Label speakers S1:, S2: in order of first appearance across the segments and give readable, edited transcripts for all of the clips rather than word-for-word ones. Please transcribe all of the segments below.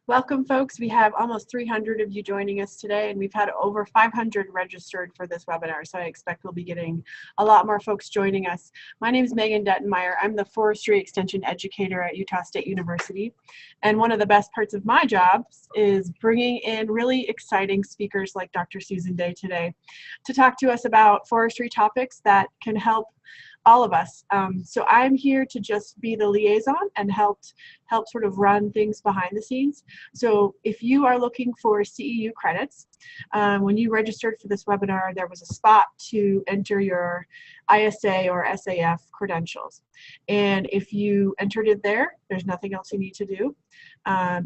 S1: Welcome, folks. We have almost 300 of you joining us today, and we've had over 500 registered for this webinar, so I expect we'll be getting a lot more folks joining us. My name is Megan Dettenmeyer. I'm the Forestry Extension Educator at Utah State University, and one of the best parts of my job is bringing in really exciting speakers like Dr. Susan Day today to talk to us about forestry topics that can help all of us. So I'm here to just be the liaison and help sort of run things behind the scenes. So if you are looking for CEU credits, when you registered for this webinar, there was a spot to enter your ISA or SAF credentials. And if you entered it there, there's nothing else you need to do.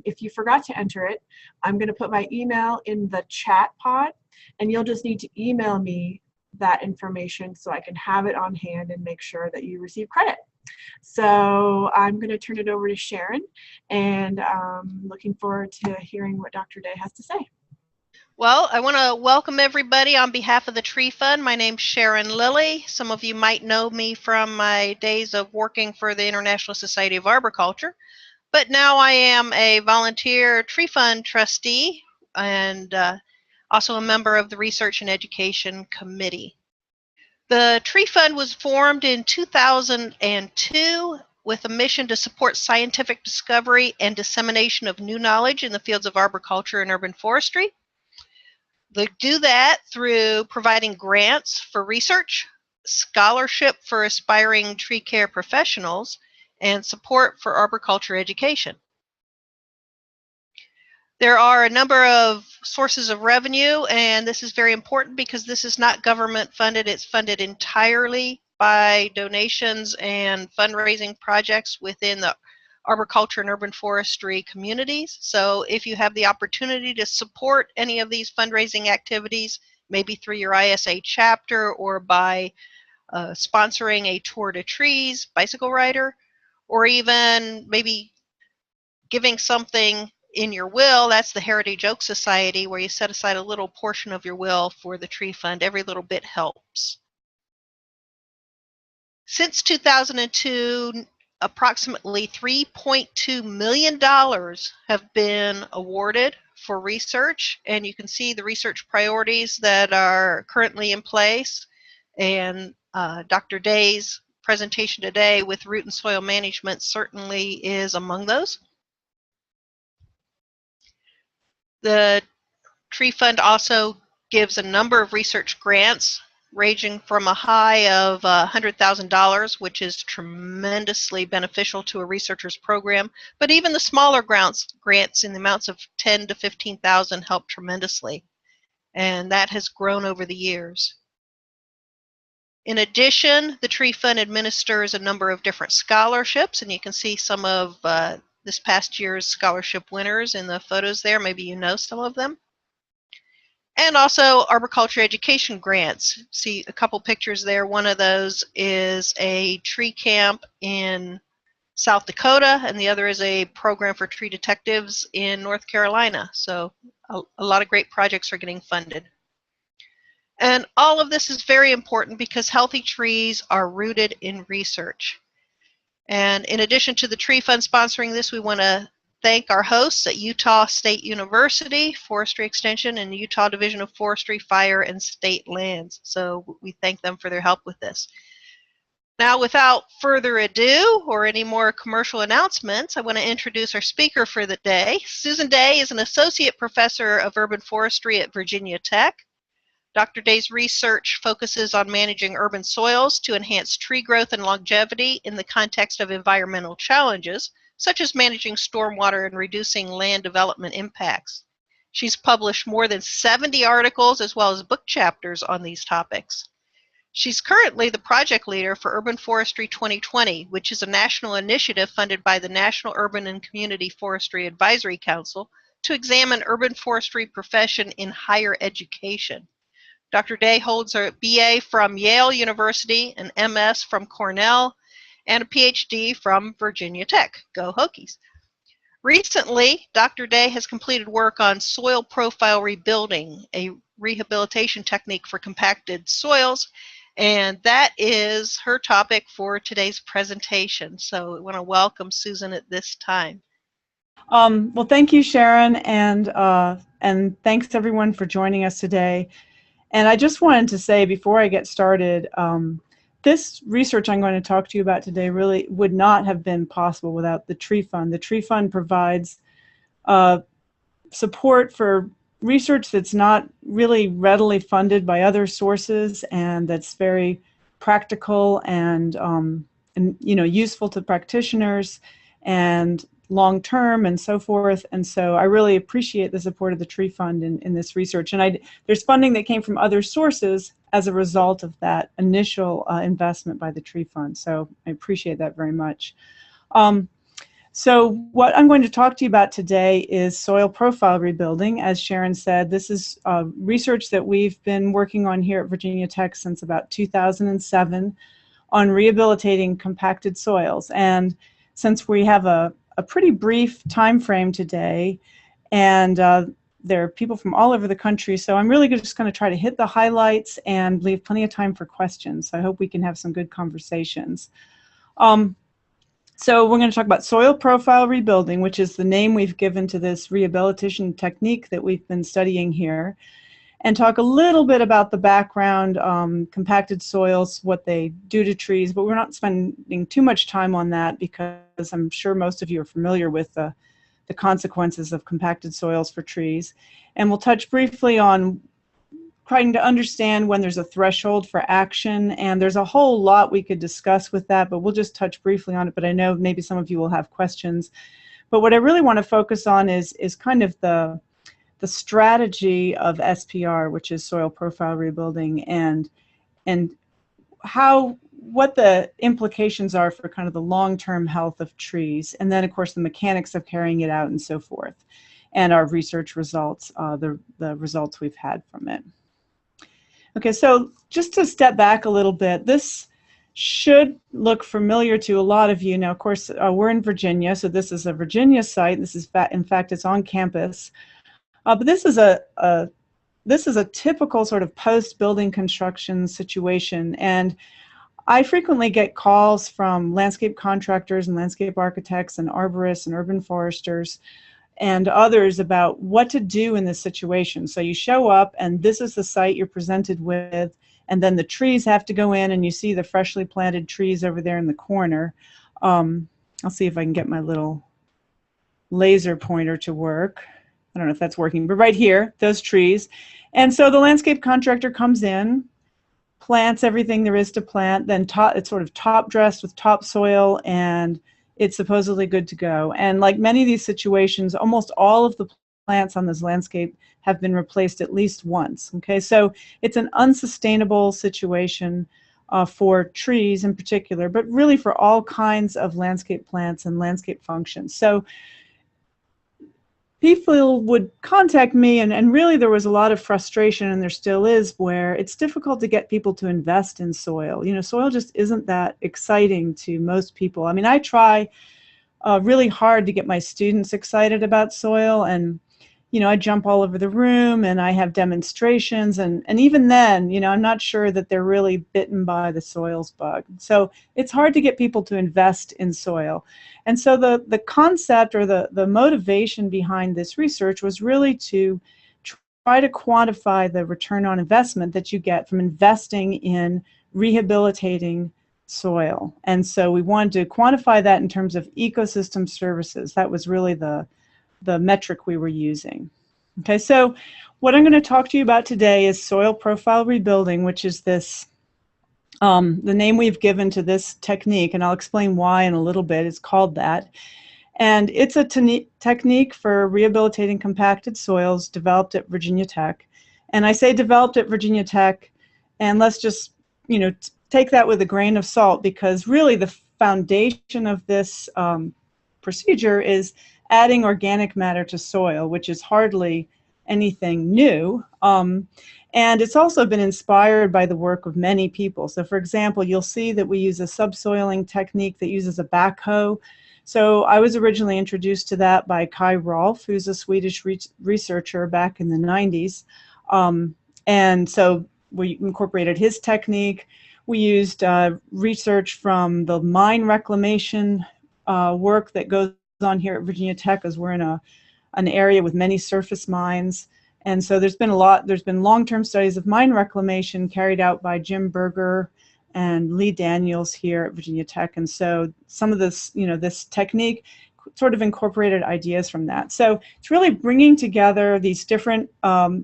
S1: If you forgot to enter it, I'm going to put my email in the chat pod, and you'll just need to email me that information so I can have it on hand and make sure that you receive credit. So I'm going to turn it over to Sharon, and looking forward to hearing what Dr. Day has to say.
S2: Well, I want to welcome everybody on behalf of the Tree Fund. My name's Sharon Lilly. Some of you might know me from my days of working for the International Society of Arboriculture, but now I am a volunteer Tree Fund trustee and also a member of the Research and Education Committee. The Tree Fund was formed in 2002 with a mission to support scientific discovery and dissemination of new knowledge in the fields of arboriculture and urban forestry. They do that through providing grants for research, scholarship for aspiring tree care professionals, and support for arboriculture education. There are a number of sources of revenue, and this is very important because this is not government funded. It's funded entirely by donations and fundraising projects within the arboriculture and urban forestry communities. So if you have the opportunity to support any of these fundraising activities, maybe through your ISA chapter or by sponsoring a tour to trees, bicycle rider, or even maybe giving something in your will, that's the Heritage Oak Society, where you set aside a little portion of your will for the Tree Fund. Every little bit helps. Since 2002, approximately $3.2 million have been awarded for research, and you can see the research priorities that are currently in place, and Dr. Day's presentation today with root and soil management certainly is among those. The Tree Fund also gives a number of research grants ranging from a high of $100,000, which is tremendously beneficial to a researcher's program, but even the smaller grants in the amounts of $10,000 to $15,000 help tremendously, and that has grown over the years. In addition, the Tree Fund administers a number of different scholarships, and you can see some of this past year's scholarship winners in the photos there. Maybe you know some of them. And also arboriculture education grants. See a couple pictures there. One of those is a tree camp in South Dakota, and the other is a program for tree detectives in North Carolina. So a lot of great projects are getting funded. And all of this is very important because healthy trees are rooted in research. And in addition to the Tree Fund sponsoring this, we want to thank our hosts at Utah State University, Forestry Extension, and Utah Division of Forestry, Fire, and State Lands. So we thank them for their help with this. Now, without further ado or any more commercial announcements, I want to introduce our speaker for the day. Susan Day is an associate professor of urban forestry at Virginia Tech. Dr. Day's research focuses on managing urban soils to enhance tree growth and longevity in the context of environmental challenges, such as managing stormwater and reducing land development impacts. She's published more than 70 articles as well as book chapters on these topics. She's currently the project leader for Urban Forestry 2020, which is a national initiative funded by the National Urban and Community Forestry Advisory Council to examine urban forestry profession in higher education. Dr. Day holds a BA from Yale University, an MS from Cornell, and a PhD from Virginia Tech. Go Hokies. Recently, Dr. Day has completed work on soil profile rebuilding, a rehabilitation technique for compacted soils, and that is her topic for today's presentation. So I want to welcome Susan at this time.
S3: Well, thank you, Sharon, and thanks everyone for joining us today. And I just wanted to say before I get started, this research I'm going to talk to you about today really would not have been possible without the Tree Fund. The Tree Fund provides support for research that's not really readily funded by other sources, and that's very practical and useful to practitioners and long term and so forth. And so I really appreciate the support of the Tree Fund in this research. And there's funding that came from other sources as a result of that initial investment by the Tree Fund. So I appreciate that very much. So what I'm going to talk to you about today is soil profile rebuilding. As Sharon said, this is research that we've been working on here at Virginia Tech since about 2007 on rehabilitating compacted soils. And since we have a pretty brief time frame today, and there are people from all over the country, so I'm really just going to try to hit the highlights and leave plenty of time for questions. So I hope we can have some good conversations. So we're going to talk about soil profile rebuilding, which is the name we've given to this rehabilitation technique that we've been studying here, and talk a little bit about the background, compacted soils, what they do to trees, but we're not spending too much time on that because I'm sure most of you are familiar with the consequences of compacted soils for trees. And we'll touch briefly on trying to understand when there's a threshold for action, and there's a whole lot we could discuss with that, but we'll just touch briefly on it. But I know maybe some of you will have questions. But what I really want to focus on is kind of the strategy of SPR, which is soil profile rebuilding, and what the implications are for kind of the long-term health of trees, and then of course the mechanics of carrying it out and so forth, and our research results, the results we've had from it. Okay, so just to step back a little bit, this should look familiar to a lot of you. Now, of course, we're in Virginia, so this is a Virginia site. This is, in fact, it's on campus. But this is a typical sort of post-building construction situation, and I frequently get calls from landscape contractors and landscape architects and arborists and urban foresters and others about what to do in this situation. So you show up and this is the site you're presented with, and then the trees have to go in, and you see the freshly planted trees over there in the corner. I'll see if I can get my little laser pointer to work. I don't know if that's working, but right here, those trees. And so the landscape contractor comes in, plants everything there is to plant, then it's sort of top dressed with topsoil, and it's supposedly good to go. And like many of these situations, almost all of the plants on this landscape have been replaced at least once. Okay, so it's an unsustainable situation for trees in particular, but really for all kinds of landscape plants and landscape functions. So people would contact me, and really there was a lot of frustration, and there still is, where it's difficult to get people to invest in soil. You know, soil just isn't that exciting to most people. I mean, I try really hard to get my students excited about soil, and you know, I jump all over the room and I have demonstrations, and even then, you know, I'm not sure that they're really bitten by the soils bug. So it's hard to get people to invest in soil. And so the concept or the motivation behind this research was really to try to quantify the return on investment that you get from investing in rehabilitating soil. And so we wanted to quantify that in terms of ecosystem services. That was really the metric we were using. Okay, so what I'm going to talk to you about today is soil profile rebuilding, which is this, the name we've given to this technique, and I'll explain why in a little bit. It's called that. And it's a technique for rehabilitating compacted soils developed at Virginia Tech. And I say developed at Virginia Tech, and let's just, you know, take that with a grain of salt, because really the foundation of this procedure is adding organic matter to soil, which is hardly anything new. And it's also been inspired by the work of many people. So for example, you'll see that we use a subsoiling technique that uses a backhoe. So I was originally introduced to that by Kai Rolf, who's a Swedish researcher back in the 90s. And so we incorporated his technique. We used research from the mine reclamation work that goes on here at Virginia Tech is we're in an area with many surface mines. And so there's been long-term studies of mine reclamation carried out by Jim Berger and Lee Daniels here at Virginia Tech. And so some of this, this technique sort of incorporated ideas from that. So it's really bringing together these different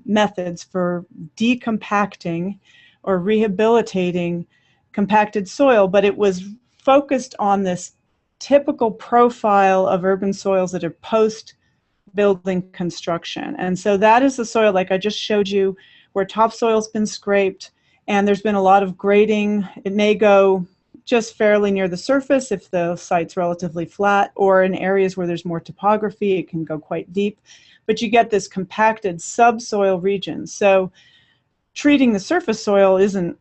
S3: methods for decompacting or rehabilitating compacted soil, but it was focused on this typical profile of urban soils that are post-building construction. And so that is the soil, like I just showed you, where topsoil's been scraped and there's been a lot of grading. It may go just fairly near the surface if the site's relatively flat, or in areas where there's more topography, it can go quite deep. But you get this compacted subsoil region. So treating the surface soil isn't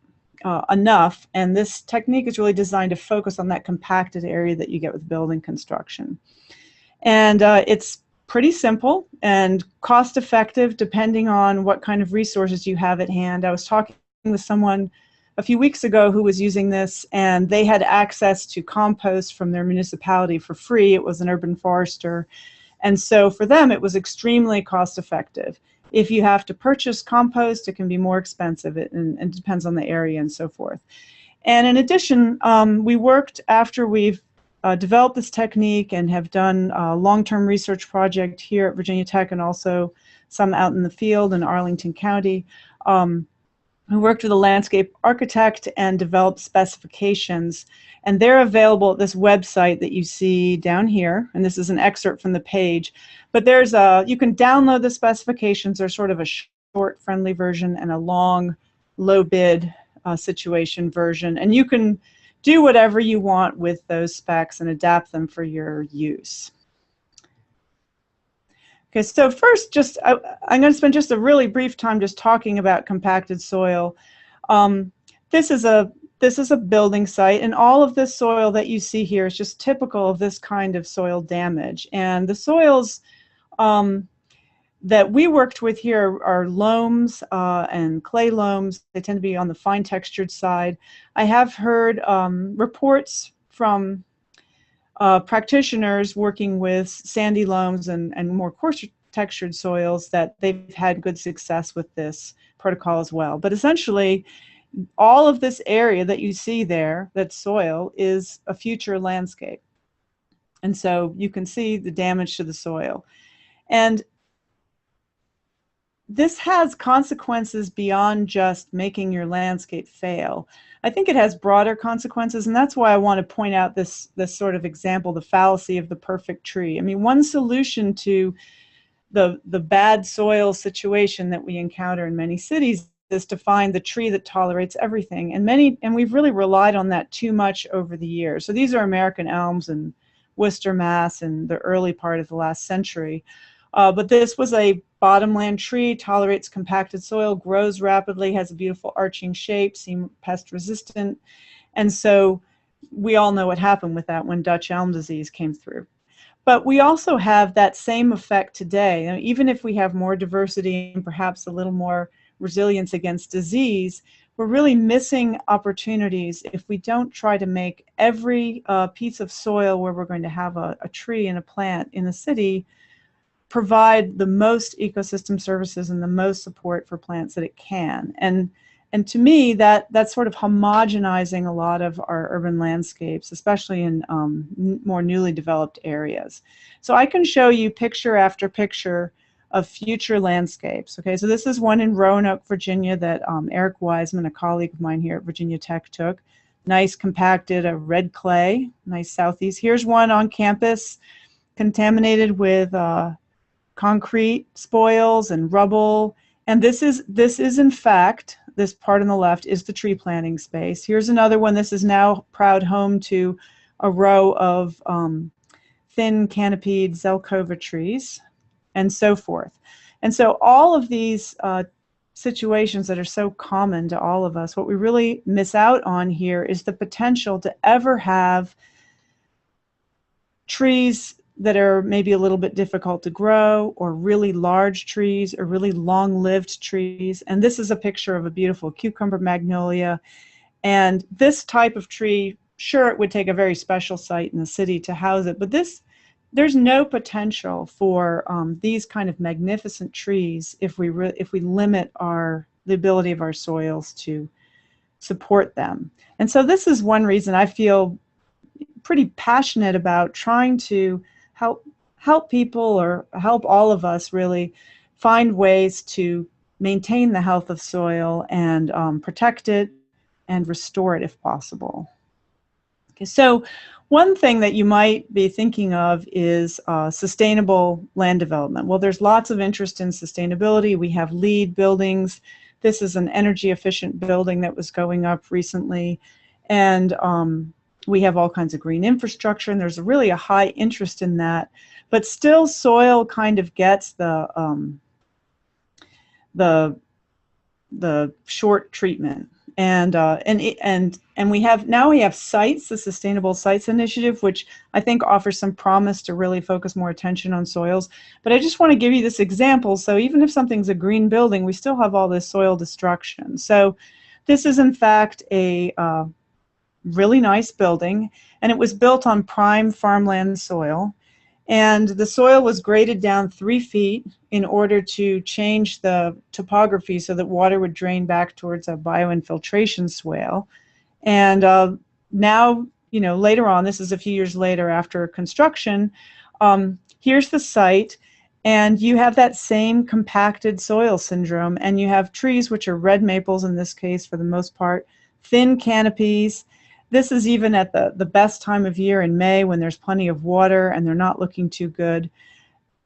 S3: enough, and this technique is really designed to focus on that compacted area that you get with building construction. And it's pretty simple and cost effective depending on what kind of resources you have at hand. I was talking with someone a few weeks ago who was using this, and they had access to compost from their municipality for free. It was an urban forester, and so for them it was extremely cost effective. If you have to purchase compost, it can be more expensive, and it depends on the area and so forth. And in addition, we worked after we've developed this technique and have done a long-term research project here at Virginia Tech and also some out in the field in Arlington County. We worked with a landscape architect and developed specifications, and they're available at this website that you see down here, and this is an excerpt from the page. But there's you can download the specifications. There's sort of a short, friendly version and a long, low bid situation version, and you can do whatever you want with those specs and adapt them for your use. Okay, so first, I'm going to spend just a really brief time just talking about compacted soil. This is a building site, and all of this soil that you see here is just typical of this kind of soil damage. And the soils that we worked with here are loams and clay loams. They tend to be on the fine textured side. I have heard reports from practitioners working with sandy loams and more coarse textured soils that they've had good success with this protocol as well. But essentially, all of this area that you see there, that soil, is a future landscape. And so you can see the damage to the soil. And this has consequences beyond just making your landscape fail. I think it has broader consequences, and that's why I want to point out this sort of example, the fallacy of the perfect tree. I mean, one solution to the bad soil situation that we encounter in many cities is to find the tree that tolerates everything, and we've really relied on that too much over the years. So these are American elms in Worcester, Mass. In the early part of the last century. But this was a bottomland tree, tolerates compacted soil, grows rapidly, has a beautiful arching shape, seems pest resistant. And so we all know what happened with that when Dutch elm disease came through. But we also have that same effect today. And even if we have more diversity and perhaps a little more resilience against disease, we're really missing opportunities if we don't try to make every piece of soil where we're going to have a tree and a plant in the city provide the most ecosystem services and the most support for plants that it can. And to me, that's sort of homogenizing a lot of our urban landscapes, especially in more newly developed areas. So I can show you picture after picture of future landscapes. Okay, so this is one in Roanoke, Virginia that Eric Wiseman, a colleague of mine here at Virginia Tech, took. Nice compacted, a red clay, nice southeast. Here's one on campus, contaminated with concrete spoils and rubble. And this is in fact, this part on the left is the tree planting space. Here's another one. This is now proud home to a row of thin canopied Zelkova trees and so forth. And so all of these situations that are so common to all of us, what we really miss out on here is the potential to ever have trees that are maybe a little bit difficult to grow, or really large trees, or really long-lived trees. And this is a picture of a beautiful cucumber magnolia. And this type of tree, sure, it would take a very special site in the city to house it, but this there's no potential for these kind of magnificent trees if we limit the ability of our soils to support them. And so this is one reason I feel pretty passionate about trying to help people, or help all of us really, find ways to maintain the health of soil and protect it and restore it if possible. Okay, so one thing that you might be thinking of is sustainable land development. Well, there's lots of interest in sustainability. We have LEED buildings. This is an energy efficient building that was going up recently. And we have all kinds of green infrastructure, and there's really a high interest in that. But still, soil kind of gets the short treatment. And we have sites, the Sustainable Sites Initiative, which I think offers some promise to really focus more attention on soils. But I just want to give you this example. So even if something's a green building, we still have all this soil destruction. So this is in fact a really nice building, and it was built on prime farmland soil. And the soil was graded down 3 feet in order to change the topography so that water would drain back towards a bioinfiltration swale. And now, later on, this is a few years later after construction, here's the site, and you have that same compacted soil syndrome, and you have trees, which are red maples in this case for the most part, thin canopies. This is even at the best time of year in May, when there's plenty of water and they're not looking too good.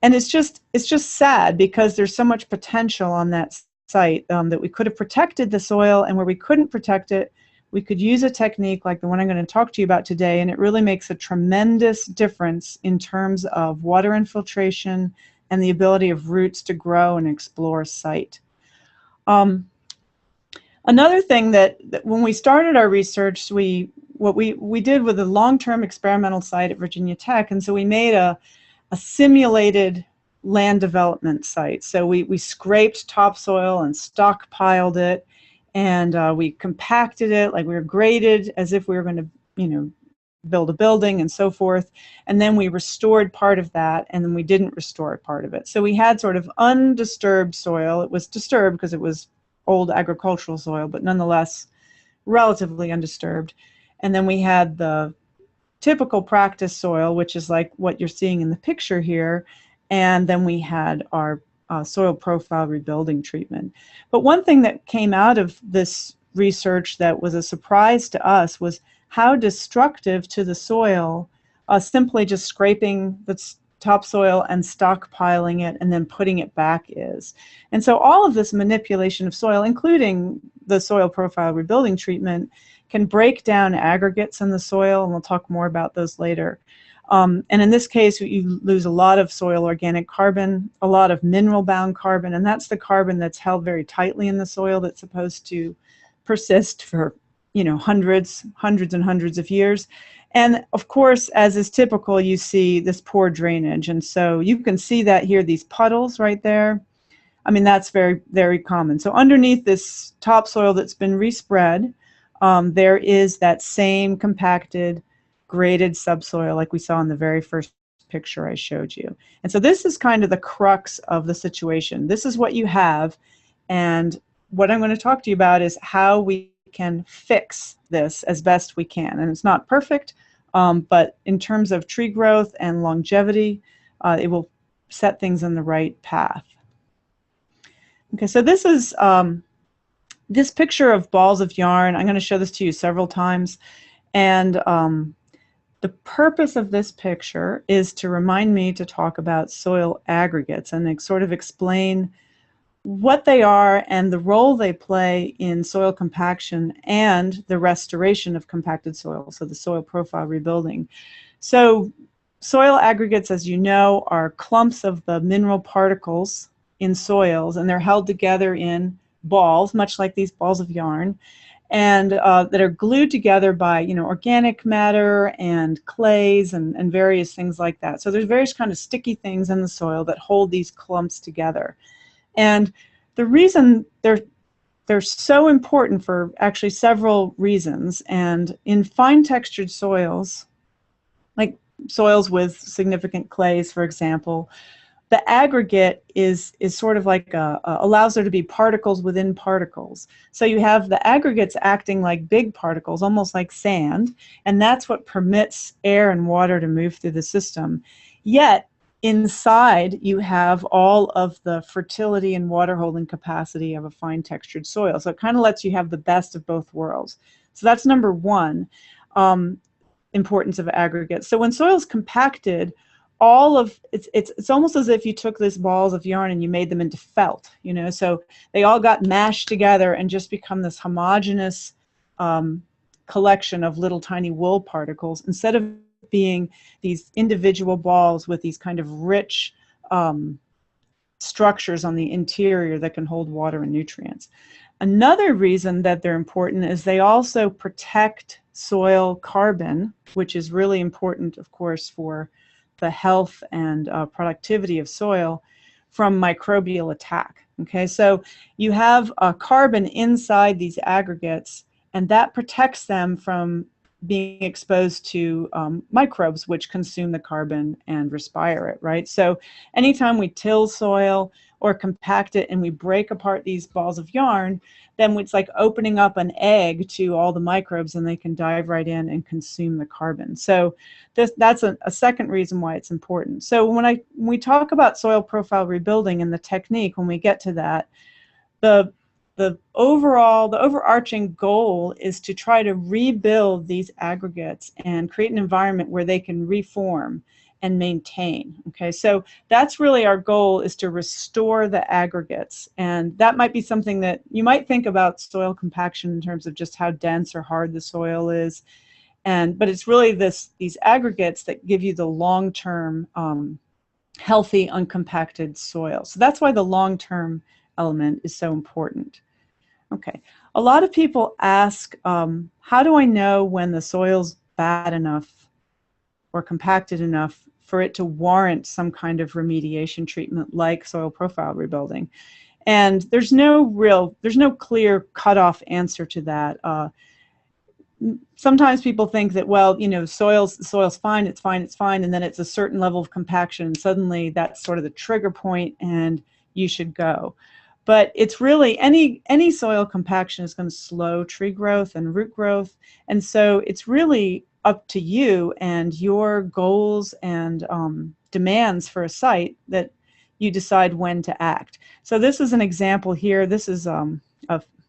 S3: And it's just sad, because there's so much potential on that site that we could have protected the soil, and where we couldn't protect it, we could use a technique like the one I'm going to talk to you about today, and it really makes a tremendous difference in terms of water infiltration and the ability of roots to grow and explore site. Another thing that when we started our research, what we did with a long-term experimental site at Virginia Tech, and so we made a simulated land development site. So we scraped topsoil and stockpiled it, and we compacted it, like we were graded as if we were going to, build a building and so forth. And then we restored part of that, and then we didn't restore part of it. So we had sort of undisturbed soil. It was disturbed because it was old agricultural soil, but nonetheless relatively undisturbed. And then we had the typical practice soil, which is like what you're seeing in the picture here. And then we had our soil profile rebuilding treatment. But one thing that came out of this research that was a surprise to us was how destructive to the soil simply just scraping the topsoil and stockpiling it and then putting it back is. And so all of this manipulation of soil, including the soil profile rebuilding treatment, can break down aggregates in the soil, and we'll talk more about those later. And in this case, you lose a lot of soil organic carbon, a lot of mineral-bound carbon, and that's the carbon that's held very tightly in the soil that's supposed to persist for, hundreds and hundreds of years. And of course, as is typical, you see this poor drainage. And so you can see that here, these puddles right there. I mean, that's very, very common. So underneath this topsoil that's been respread, there is that same compacted, graded subsoil like we saw in the very first picture I showed you. And so this is kind of the crux of the situation. This is what you have, and what I'm going to talk to you about is how we can fix this as best we can. And it's not perfect, but in terms of tree growth and longevity, it will set things in the right path. Okay, so this is this picture of balls of yarn. I'm going to show this to you several times. And the purpose of this picture is to remind me to talk about soil aggregates and sort of explain what they are and the role they play in soil compaction and the restoration of compacted soil, so the soil profile rebuilding. So soil aggregates, as you know, are clumps of the mineral particles in soils, and they're held together in balls, much like these balls of yarn, and that are glued together by organic matter and clays and various things like that. So there's various kind of sticky things in the soil that hold these clumps together. And the reason they're so important for actually several reasons. And in fine textured soils, like soils with significant clays, for example, the aggregate is sort of like allows there to be particles within particles. So you have the aggregates acting like big particles, almost like sand, and that's what permits air and water to move through the system. Yet inside you have all of the fertility and water holding capacity of a fine textured soil. So it kind of lets you have the best of both worlds. So that's number one, importance of aggregates. So when soil is compacted, all of it's almost as if you took these balls of yarn and you made them into felt, you know, so they all got mashed together and just become this homogeneous collection of little tiny wool particles, instead of being these individual balls with these kind of rich structures on the interior that can hold water and nutrients. Another reason that they're important is they also protect soil carbon, which is really important, of course, for the health and productivity of soil, from microbial attack. Okay, so you have carbon inside these aggregates, and that protects them from being exposed to microbes which consume the carbon and respire it, right? So anytime we till soil or compact it and we break apart these balls of yarn, then it's like opening up an egg to all the microbes, and they can dive right in and consume the carbon. So that's a second reason why it's important. So when we talk about soil profile rebuilding and the technique, when we get to that, the overarching goal is to try to rebuild these aggregates and create an environment where they can reform and maintain. Okay, so that's really our goal, is to restore the aggregates. And that might be something that you might think about soil compaction in terms of just how dense or hard the soil is. But it's really these aggregates that give you the long-term healthy uncompacted soil. So that's why the long-term element is so important. Okay, a lot of people ask, how do I know when the soil's bad enough or compacted enough for it to warrant some kind of remediation treatment like soil profile rebuilding? And there's no clear cutoff answer to that. Sometimes people think that, well, you know, soil's fine, it's fine, and then it's a certain level of compaction, and suddenly that's sort of the trigger point and you should go. But it's really, any soil compaction is going to slow tree growth and root growth, and so it's really up to you and your goals and demands for a site that you decide when to act. So this is an example here. This is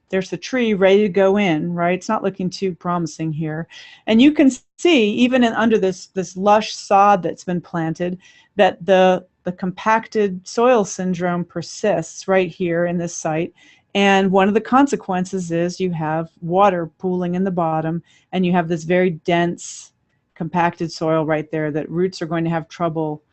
S3: there's the tree ready to go in, right? It's not looking too promising here. And you can see, even under this lush sod that's been planted, that the compacted soil syndrome persists right here in this site. And one of the consequences is you have water pooling in the bottom, and you have this very dense compacted soil right there that roots are going to have trouble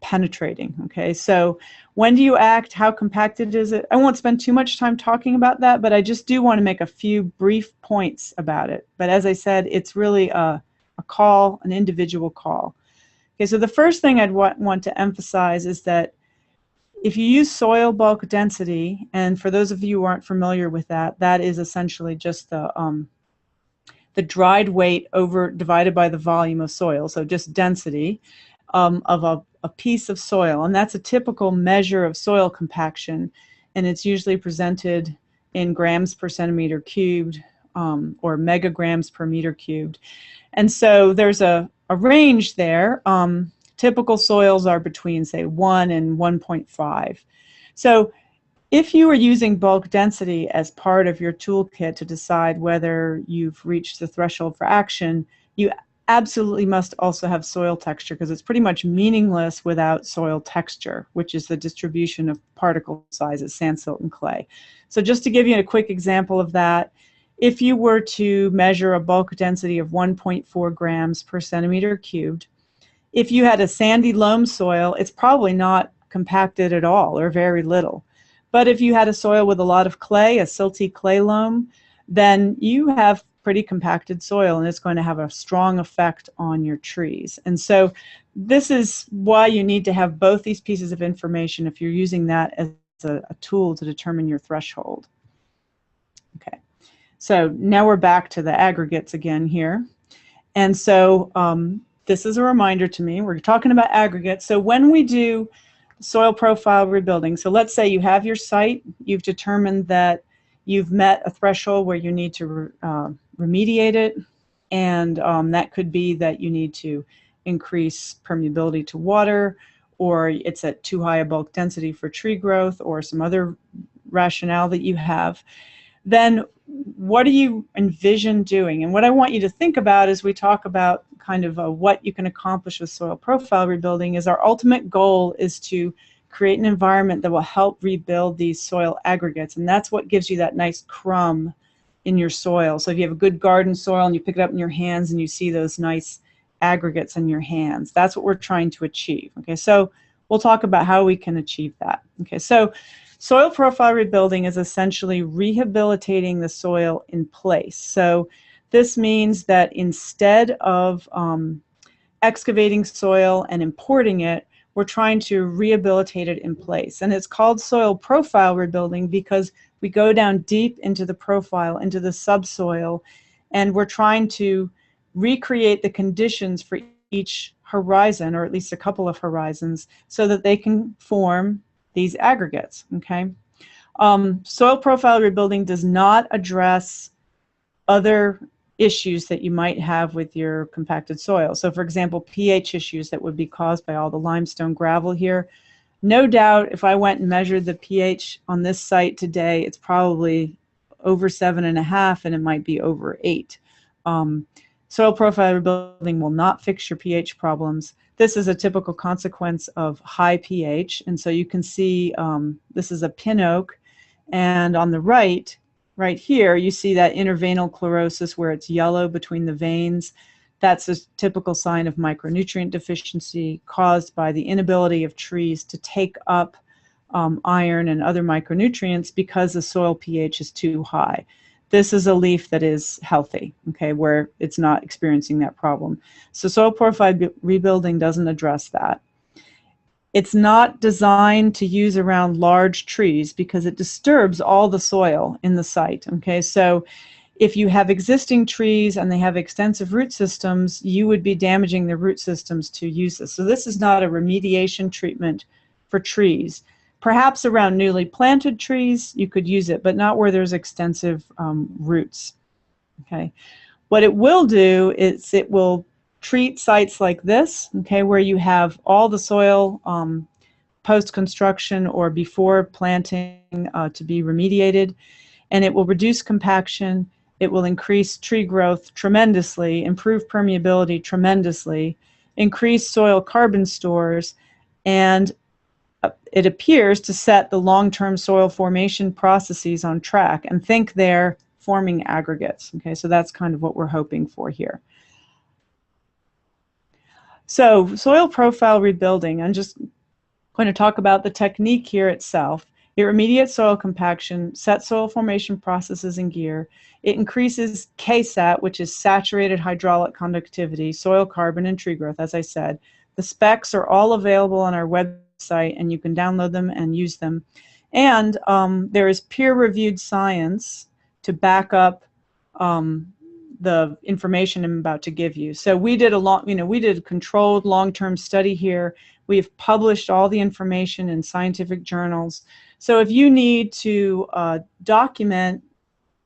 S3: penetrating. Okay, so when do you act? How compacted is it? I won't spend too much time talking about that, but I just do want to make a few brief points about it. But as I said, it's really a call, an individual call. Okay, so the first thing I'd want to emphasize is that if you use soil bulk density, and for those of you who aren't familiar with that, that is essentially just the dried weight divided by the volume of soil, so just density of a piece of soil, and that's a typical measure of soil compaction, and it's usually presented in grams per centimeter cubed or megagrams per meter cubed. And so there's a range there. Typical soils are between, say, 1 and 1.5. So if you are using bulk density as part of your toolkit to decide whether you've reached the threshold for action, you absolutely must also have soil texture, because it's pretty much meaningless without soil texture, which is the distribution of particle sizes, sand, silt, and clay. So just to give you a quick example of that, if you were to measure a bulk density of 1.4 grams per centimeter cubed, if you had a sandy loam soil, it's probably not compacted at all or very little. But if you had a soil with a lot of clay, a silty clay loam, then you have pretty compacted soil, and it's going to have a strong effect on your trees. And so this is why you need to have both these pieces of information if you're using that as a tool to determine your threshold. Okay, so now we're back to the aggregates again here. And so this is a reminder to me, we're talking about aggregates. So when we do soil profile rebuilding, so let's say you have your site, you've determined that you've met a threshold where you need to remediate it, and that could be that you need to increase permeability to water, or it's at too high a bulk density for tree growth, or some other rationale that you have. Then what do you envision doing? And what I want you to think about as we talk about kind of what you can accomplish with soil profile rebuilding is our ultimate goal is to create an environment that will help rebuild these soil aggregates. And that's what gives you that nice crumb in your soil. So if you have a good garden soil and you pick it up in your hands and you see those nice aggregates in your hands, that's what we're trying to achieve. Okay, so we'll talk about how we can achieve that. Okay, so soil profile rebuilding is essentially rehabilitating the soil in place. So this means that instead of excavating soil and importing it, we're trying to rehabilitate it in place. And it's called soil profile rebuilding because we go down deep into the profile, into the subsoil, and we're trying to recreate the conditions for each horizon, or at least a couple of horizons, so that they can form these aggregates. Okay, soil profile rebuilding does not address other issues that you might have with your compacted soil. So for example, pH issues that would be caused by all the limestone gravel here. No doubt if I went and measured the pH on this site today, it's probably over 7.5 and it might be over 8. Soil profile rebuilding will not fix your pH problems. This is a typical consequence of high pH, and so you can see this is a pin oak, and on the right here, you see that interveinal chlorosis where it's yellow between the veins. That's a typical sign of micronutrient deficiency caused by the inability of trees to take up iron and other micronutrients because the soil pH is too high. This is a leaf that is healthy, okay, where it's not experiencing that problem. So soil profile rebuilding doesn't address that. It's not designed to use around large trees because it disturbs all the soil in the site, okay? So if you have existing trees and they have extensive root systems, you would be damaging the root systems to use this. So this is not a remediation treatment for trees. Perhaps around newly planted trees, you could use it, but not where there's extensive roots, okay? What it will do is it will treat sites like this, okay, where you have all the soil post-construction or before planting to be remediated, and it will reduce compaction, it will increase tree growth tremendously, improve permeability tremendously, increase soil carbon stores, and it appears to set the long-term soil formation processes on track, and think they're forming aggregates. Okay, so that's kind of what we're hoping for here. So soil profile rebuilding, I'm just going to talk about the technique here itself. It remediates soil compaction, sets soil formation processes in gear. It increases KSAT, which is saturated hydraulic conductivity, soil carbon, and tree growth, as I said. The specs are all available on our website, and you can download them and use them. And there is peer-reviewed science to back up the information I'm about to give you. So we did a controlled long-term study here. We've published all the information in scientific journals. So if you need to document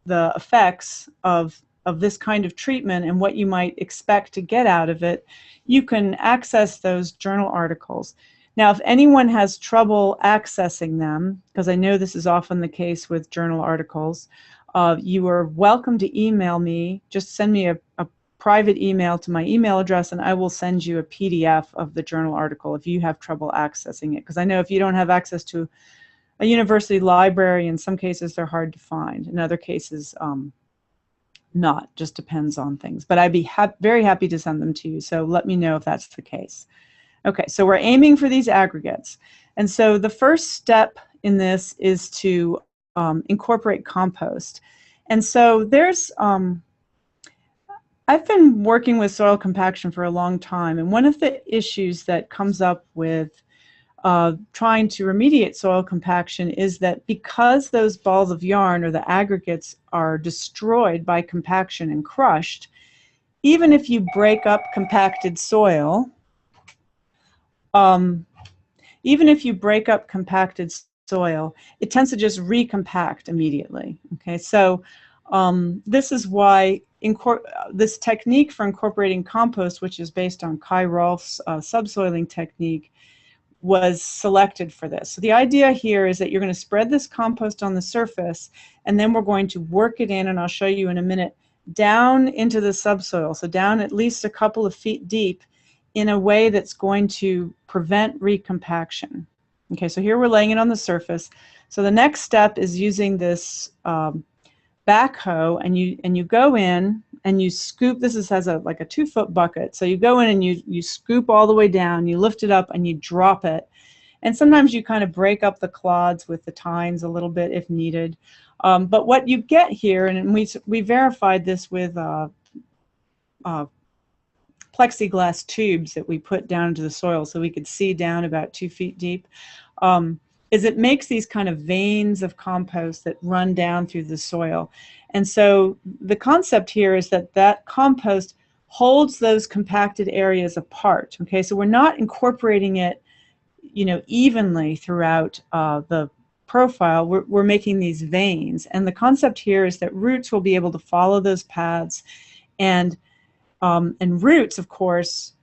S3: the effects of this kind of treatment and what you might expect to get out of it, you can access those journal articles. Now, if anyone has trouble accessing them, because I know this is often the case with journal articles, you are welcome to email me. Just send me a private email to my email address, and I will send you a PDF of the journal article if you have trouble accessing it. Because I know if you don't have access to a university library, in some cases they're hard to find. In other cases, not. Just depends on things. But I'd be very happy to send them to you, so let me know if that's the case. Okay, so we're aiming for these aggregates. And so the first step in this is to incorporate compost. And so there's, I've been working with soil compaction for a long time, and one of the issues that comes up with trying to remediate soil compaction is that because those balls of yarn or the aggregates are destroyed by compaction and crushed, even if you break up compacted soil, it tends to just recompact immediately. Okay, so this is why this technique for incorporating compost, which is based on Kai Rolf's subsoiling technique, was selected for this. So the idea here is that you're going to spread this compost on the surface, and then we're going to work it in, and I'll show you in a minute, down into the subsoil, so down at least a couple of feet deep, in a way that's going to prevent recompaction. Okay, so here we're laying it on the surface. So the next step is using this backhoe, and you go in and you scoop. This has like a 2-foot bucket. So you go in and you scoop all the way down, you lift it up and you drop it. And sometimes you kind of break up the clods with the tines a little bit if needed. But what you get here, and we verified this with plexiglass tubes that we put down into the soil so we could see down about 2 feet deep, is it makes these kind of veins of compost that run down through the soil. And so the concept here is that that compost holds those compacted areas apart. Okay, so we're not incorporating it, you know, evenly throughout the profile. We're making these veins, and the concept here is that roots will be able to follow those paths, and roots, of course,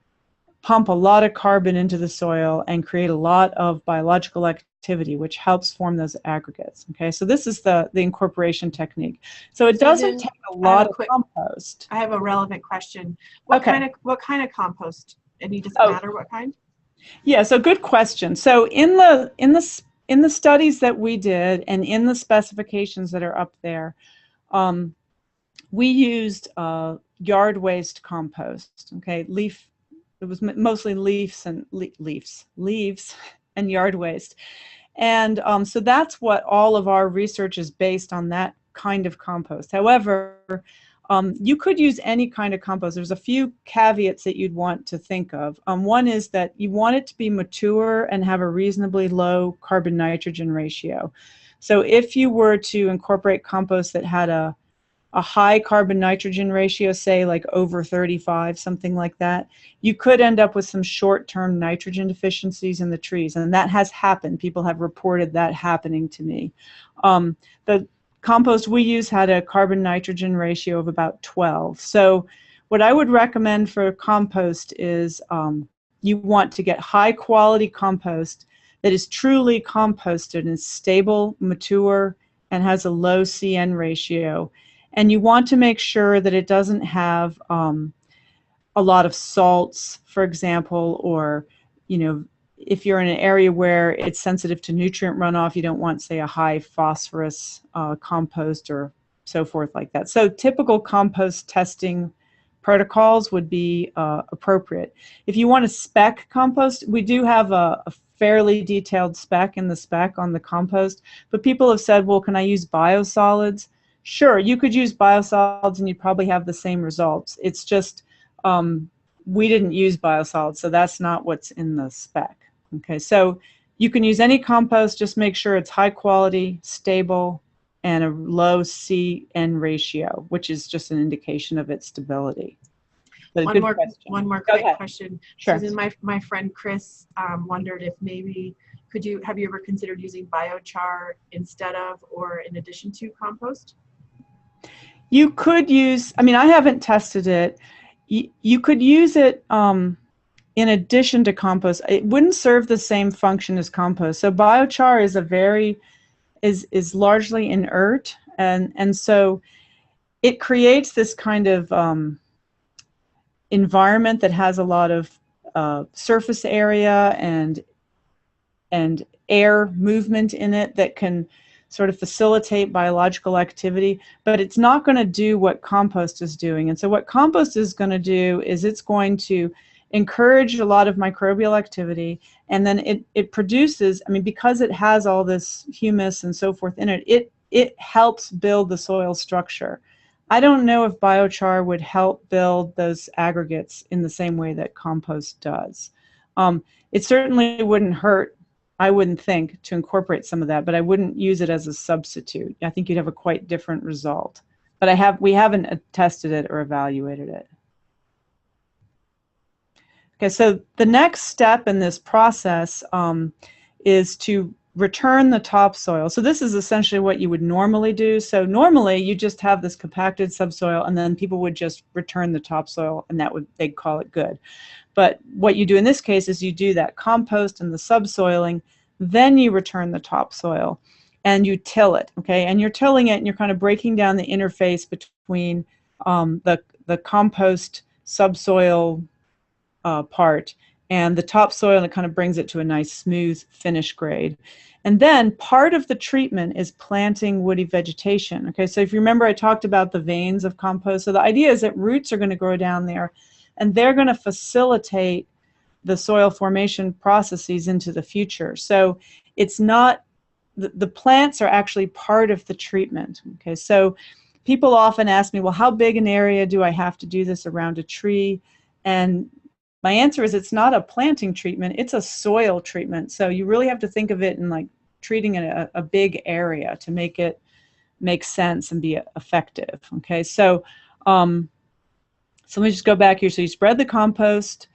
S3: pump a lot of carbon into the soil and create a lot of biological activity, which helps form those aggregates. Okay, so this is the incorporation technique. So it doesn't take a lot of compost.
S1: I have a relevant question. What kind of compost? And it doesn't matter what kind?
S3: Yeah, so good question. So in the studies that we did and in the specifications that are up there, we used yard waste compost. Okay, it was mostly leaves and yard waste. And so that's what all of our research is based on, that kind of compost. However, you could use any kind of compost. There's a few caveats that you'd want to think of. One is that you want it to be mature and have a reasonably low carbon nitrogen ratio. So if you were to incorporate compost that had a high carbon nitrogen ratio, say like over 35, something like that, you could end up with some short-term nitrogen deficiencies in the trees, and that has happened. People have reported that happening to me. The compost we use had a carbon nitrogen ratio of about 12. So what I would recommend for compost is you want to get high quality compost that is truly composted and stable, mature, and has a low CN ratio. And you want to make sure that it doesn't have a lot of salts, for example, or, you know, if you're in an area where it's sensitive to nutrient runoff, you don't want, say, a high phosphorus compost or so forth like that. So typical compost testing protocols would be appropriate. If you want to spec compost, we do have a fairly detailed spec in the spec on the compost, but people have said, well, can I use biosolids? Sure, you could use biosolids and you'd probably have the same results. It's just we didn't use biosolids, so that's not what's in the spec. Okay, so you can use any compost, just make sure it's high quality, stable, and a low CN ratio, which is just an indication of its stability. But
S1: one more quick question.
S3: Sure.
S1: Susan, my friend Chris wondered if maybe have you ever considered using biochar instead of or in addition to compost?
S3: You could use, I mean, I haven't tested it. You could use it in addition to compost. It wouldn't serve the same function as compost. So biochar is largely inert, and so it creates this kind of environment that has a lot of surface area and air movement in it that can sort of facilitate biological activity, but it's not going to do what compost is doing. And so what compost is going to do is it's going to encourage a lot of microbial activity, and then it produces, I mean, because it has all this humus and so forth in it, it helps build the soil structure. I don't know if biochar would help build those aggregates in the same way that compost does. It certainly wouldn't hurt, I wouldn't think, to incorporate some of that, but I wouldn't use it as a substitute. I think you'd have a quite different result. But we haven't tested it or evaluated it. Okay, so the next step in this process is to return the topsoil. So this is essentially what you would normally do. So normally you just have this compacted subsoil, and then people would just return the topsoil, and they'd call it good. But what you do in this case is you do that compost and the subsoiling, then you return the topsoil and you till it, okay? And you're tilling it and you're kind of breaking down the interface between the compost subsoil part and the topsoil, and it kind of brings it to a nice smooth finish grade. And then part of the treatment is planting woody vegetation. Okay, so if you remember, I talked about the veins of compost. So the idea is that roots are going to grow down there, and they're going to facilitate the soil formation processes into the future. So it's not, the plants are actually part of the treatment. Okay, so people often ask me, well, how big an area do I have to do this around a tree? And my answer is it's not a planting treatment, it's a soil treatment. So you really have to think of it in like treating a big area to make it make sense and be effective. Okay, so let me just go back here. So you spread the compost,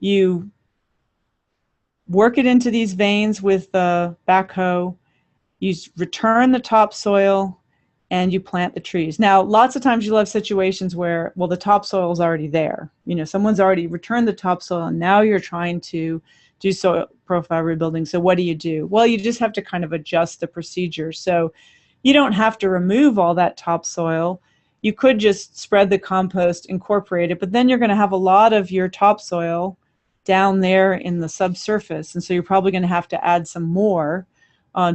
S3: you work it into these veins with the backhoe, you return the topsoil, and you plant the trees. Now, lots of times you'll have situations where, well, the topsoil is already there. You know, someone's already returned the topsoil, and now you're trying to do soil profile rebuilding. So what do? Well, you just have to kind of adjust the procedure. So you don't have to remove all that topsoil. You could just spread the compost, incorporate it, but then you're going to have a lot of your topsoil down there in the subsurface, and so you're probably going to have to add some more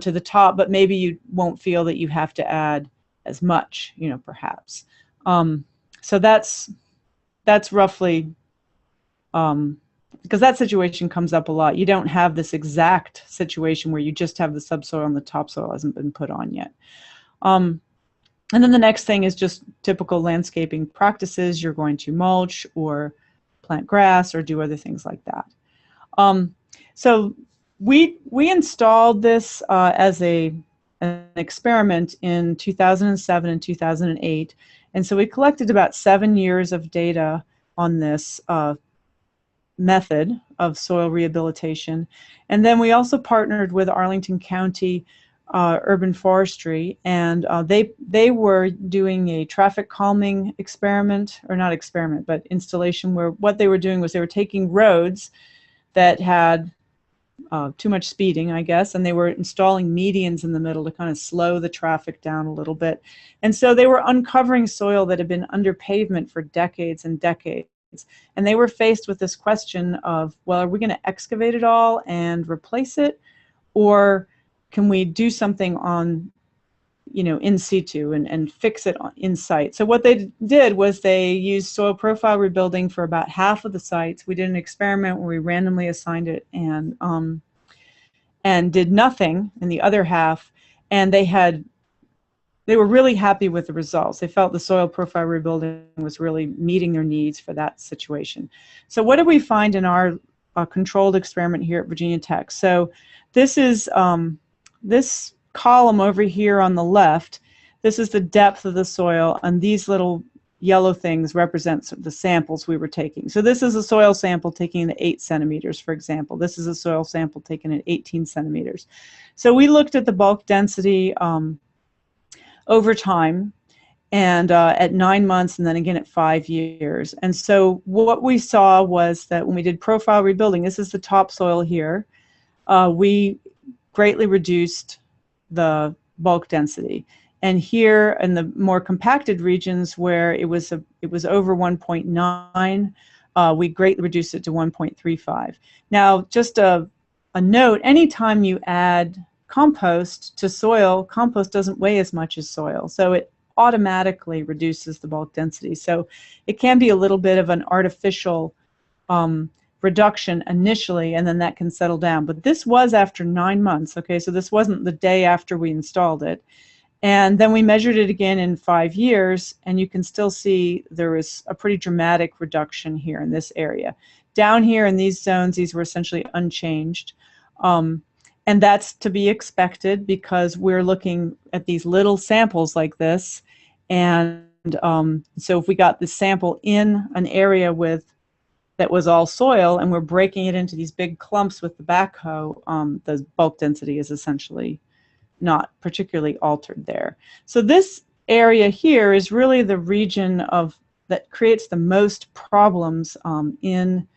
S3: to the top, but maybe you won't feel that you have to add as much, you know, perhaps. So that's roughly, because that situation comes up a lot. You don't have this exact situation where you just have the subsoil and the topsoil hasn't been put on yet. And then the next thing is just typical landscaping practices. You're going to mulch or plant grass or do other things like that. So we installed this as an experiment in 2007 and 2008, and so we collected about 7 years of data on this method of soil rehabilitation. And then we also partnered with Arlington County Urban Forestry, and they were doing a traffic calming experiment, or not experiment, but installation, where what they were doing was they were taking roads that had too much speeding, I guess, and they were installing medians in the middle to kind of slow the traffic down a little bit. And so they were uncovering soil that had been under pavement for decades and decades. And they were faced with this question of, well, are we going to excavate it all and replace it, or can we do something on, you know, in situ and fix it in site? So what they did was they used soil profile rebuilding for about half of the sites. We did an experiment where we randomly assigned it and did nothing in the other half, and they were really happy with the results. They felt the soil profile rebuilding was really meeting their needs for that situation. So what did we find in our controlled experiment here at Virginia Tech? So this is this column over here on the left. This is the depth of the soil, and these little yellow things represent the samples we were taking. So this is a soil sample taken at 8 centimeters, for example. This is a soil sample taken at 18 centimeters. So we looked at the bulk density over time, and at 9 months, and then again at 5 years. And so what we saw was that when we did profile rebuilding, this is the topsoil here, we greatly reduced the bulk density. And here in the more compacted regions where it was over 1.9, we greatly reduced it to 1.35. Now, just a note, anytime you add compost to soil, compost doesn't weigh as much as soil, so it automatically reduces the bulk density. So it can be a little bit of an artificial reduction initially, and then that can settle down. But this was after 9 months, okay? So this wasn't the day after we installed it. And then we measured it again in 5 years, and you can still see there was a pretty dramatic reduction here in this area. Down here in these zones, these were essentially unchanged. And that's to be expected because we're looking at these little samples like this. And so if we got this sample in an area with that was all soil, and we're breaking it into these big clumps with the backhoe, the bulk density is essentially not particularly altered there. So this area here is really the region that creates the most problems in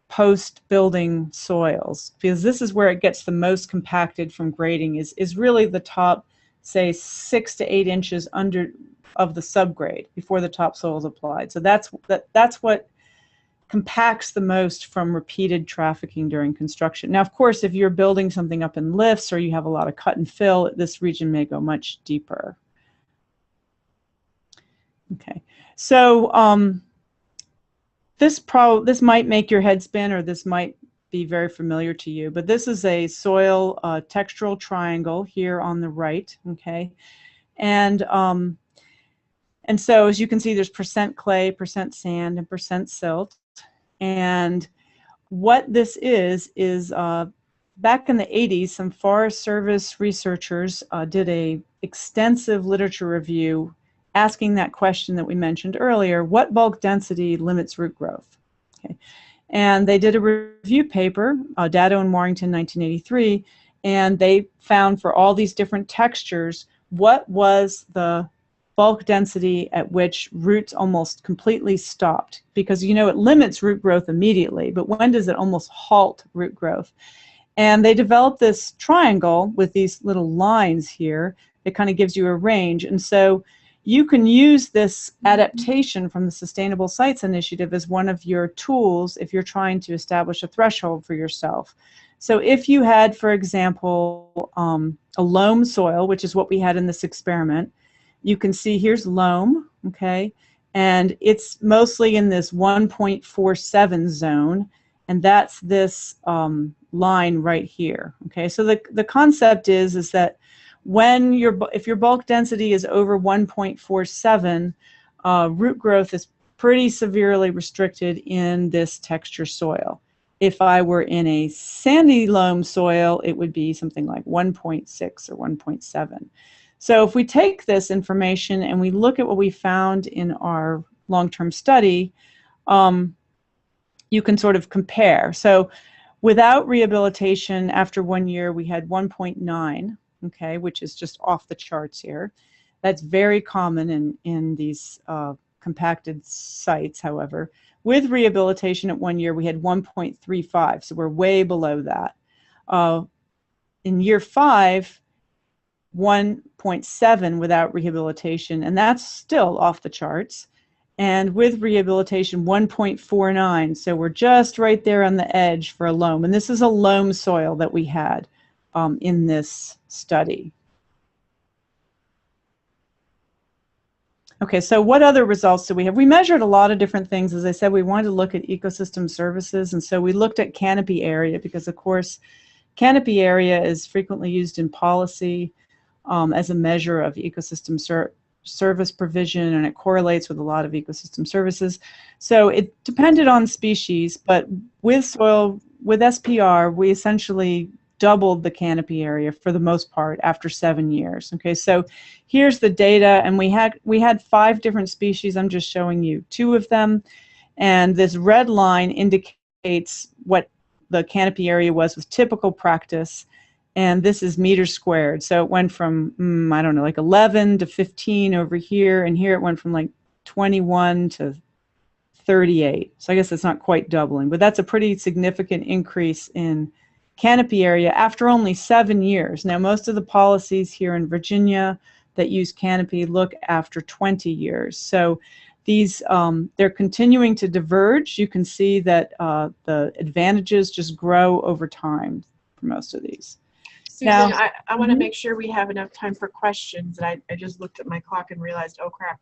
S3: post-building soils, because this is where it gets the most compacted from grading, is really the top, say, 6 to 8 inches under of the subgrade before the topsoil is applied. So that's what compacts the most from repeated trafficking during construction. Now, of course, if you're building something up in lifts or you have a lot of cut and fill, this region may go much deeper. Okay, so this might make your head spin, or this might be very familiar to you, but this is a soil textural triangle here on the right, okay? And so as you can see, there's percent clay, percent sand, and percent silt. And what this is back in the 80s, some Forest Service researchers did an extensive literature review asking that question that we mentioned earlier: what bulk density limits root growth? Okay. And they did a review paper, Daddow and Warrington, 1983, and they found for all these different textures what was the bulk density at which roots almost completely stopped. Because, you know, it limits root growth immediately, but when does it almost halt root growth? And they developed this triangle with these little lines here that kind of gives you a range. And so you can use this adaptation from the Sustainable Sites Initiative as one of your tools if you're trying to establish a threshold for yourself. So if you had, for example, a loam soil, which is what we had in this experiment, you can see here's loam, okay, and it's mostly in this 1.47 zone, and that's this line right here, okay. So the concept is that when if your bulk density is over 1.47, root growth is pretty severely restricted in this texture soil. If I were in a sandy loam soil, it would be something like 1.6 or 1.7. So if we take this information and we look at what we found in our long-term study, you can sort of compare. So without rehabilitation, after 1 year, we had 1.9. Okay, which is just off the charts here. That's very common in these compacted sites, however. With rehabilitation at 1 year, we had 1.35, so we're way below that. In year 5, 1.7 without rehabilitation, and that's still off the charts. And with rehabilitation, 1.49, so we're just right there on the edge for a loam. And this is a loam soil that we had in this study. Okay, so what other results do we have? We measured a lot of different things. As I said, we wanted to look at ecosystem services, and so we looked at canopy area because, of course, canopy area is frequently used in policy as a measure of ecosystem service provision, and it correlates with a lot of ecosystem services. So it depended on species, but with SPR, we essentially doubled the canopy area for the most part after 7 years. Okay, so here's the data, and we had 5 different species. I'm just showing you 2 of them, and this red line indicates what the canopy area was with typical practice, and this is meters squared. So it went from I don't know, like 11 to 15 over here, and here it went from like 21 to 38. So I guess it's not quite doubling, but that's a pretty significant increase in canopy area after only 7 years. Now, most of the policies here in Virginia that use canopy look after 20 years. So these, they're continuing to diverge. You can see that the advantages just grow over time for most of these.
S1: Susan, I want to make sure we have enough time for questions. And I just looked at my clock and realized, oh crap,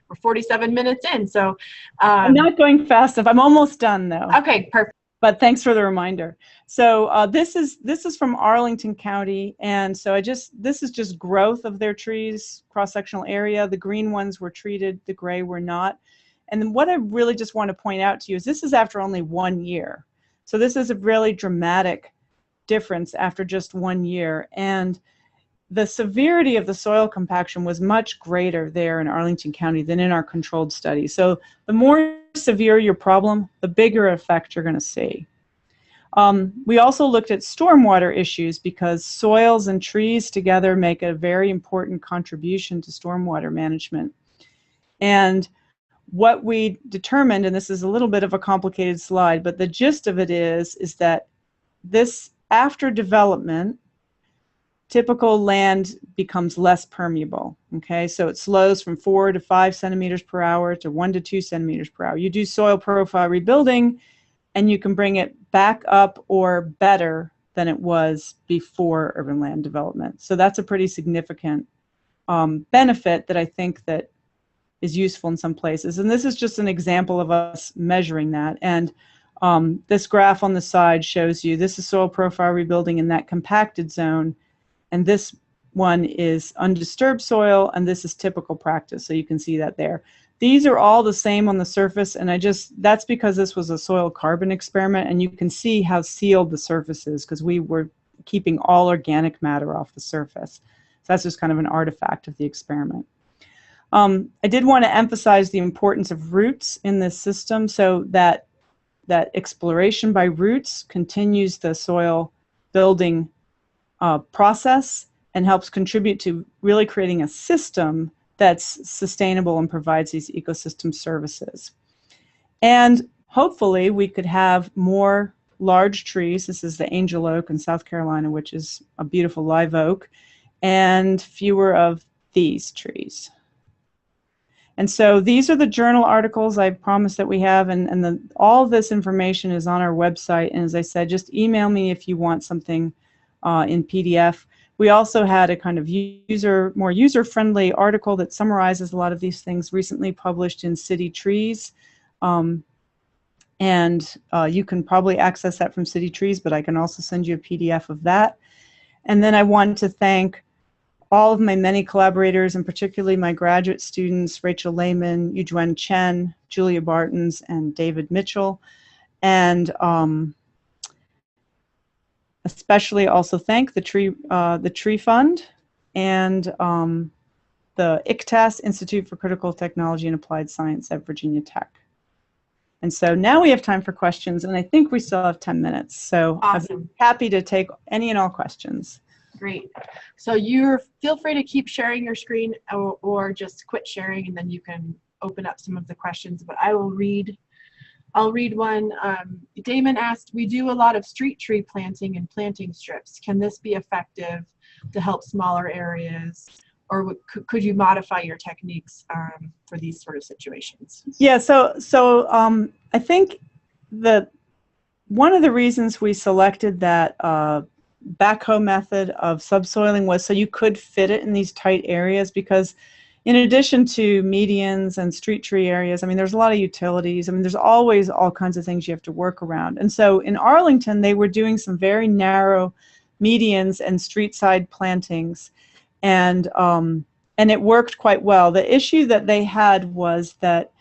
S1: we're 47 minutes in. So
S3: I'm not going fast enough. I'm almost done though.
S1: Okay, perfect.
S3: But thanks for the reminder. So this is from Arlington County, and so this is just growth of their trees, cross-sectional area. The green ones were treated, the gray were not. And then what I really just want to point out to you is this is after only 1 year. So this is a really dramatic difference after just 1 year. And the severity of the soil compaction was much greater there in Arlington County than in our controlled study. So the more severe your problem, the bigger effect you're going to see. We also looked at stormwater issues because soils and trees together make a very important contribution to stormwater management. And what we determined, and this is a little bit of a complicated slide, but the gist of it is that this, after development, typical land becomes less permeable. Okay, so it slows from 4 to 5 centimeters per hour to 1 to 2 centimeters per hour. You do soil profile rebuilding, and you can bring it back up or better than it was before urban land development. So that's a pretty significant benefit that I think that is useful in some places. And this is just an example of us measuring that. And this graph on the side shows you this is soil profile rebuilding in that compacted zone, and this one is undisturbed soil, and this is typical practice. So you can see that there. These are all the same on the surface, and that's because this was a soil carbon experiment, and you can see how sealed the surface is because we were keeping all organic matter off the surface. So that's just kind of an artifact of the experiment. I did want to emphasize the importance of roots in this system, so that exploration by roots continues the soil building process and helps contribute to really creating a system that's sustainable and provides these ecosystem services. And hopefully we could have more large trees. This is the angel oak in South Carolina, which is a beautiful live oak, and fewer of these trees. And so these are the journal articles I promised that we have, and all of this information is on our website. And as I said, just email me if you want something in PDF. We also had a kind of more user-friendly article that summarizes a lot of these things recently published in City Trees. And you can probably access that from City Trees, but I can also send you a PDF of that. And then I want to thank all of my many collaborators, and particularly my graduate students, Rachel Lehman, Yujuen Chen, Julia Bartons, and David Mitchell. And especially also thank the Tree Fund and the ICTAS, Institute for Critical Technology and Applied Science at Virginia Tech. And so now we have time for questions, and I think we still have 10 minutes. So
S1: awesome.
S3: I'm happy to take any and all questions.
S1: Great. So feel free to keep sharing your screen or just quit sharing, and then you can open up some of the questions. But I'll read one. Damon asked, we do a lot of street tree planting and planting strips. Can this be effective to help smaller areas, or could you modify your techniques for these sort of situations? Yeah, so I think that one of the reasons we selected that backhoe method of subsoiling was so you could fit it in these tight areas, because in addition to medians and street tree areas, I mean, there's a lot of utilities. I mean, there's always all kinds of things you have to work around. And so in Arlington, they were doing some very narrow medians and street side plantings, and it worked quite well. The issue that they had was that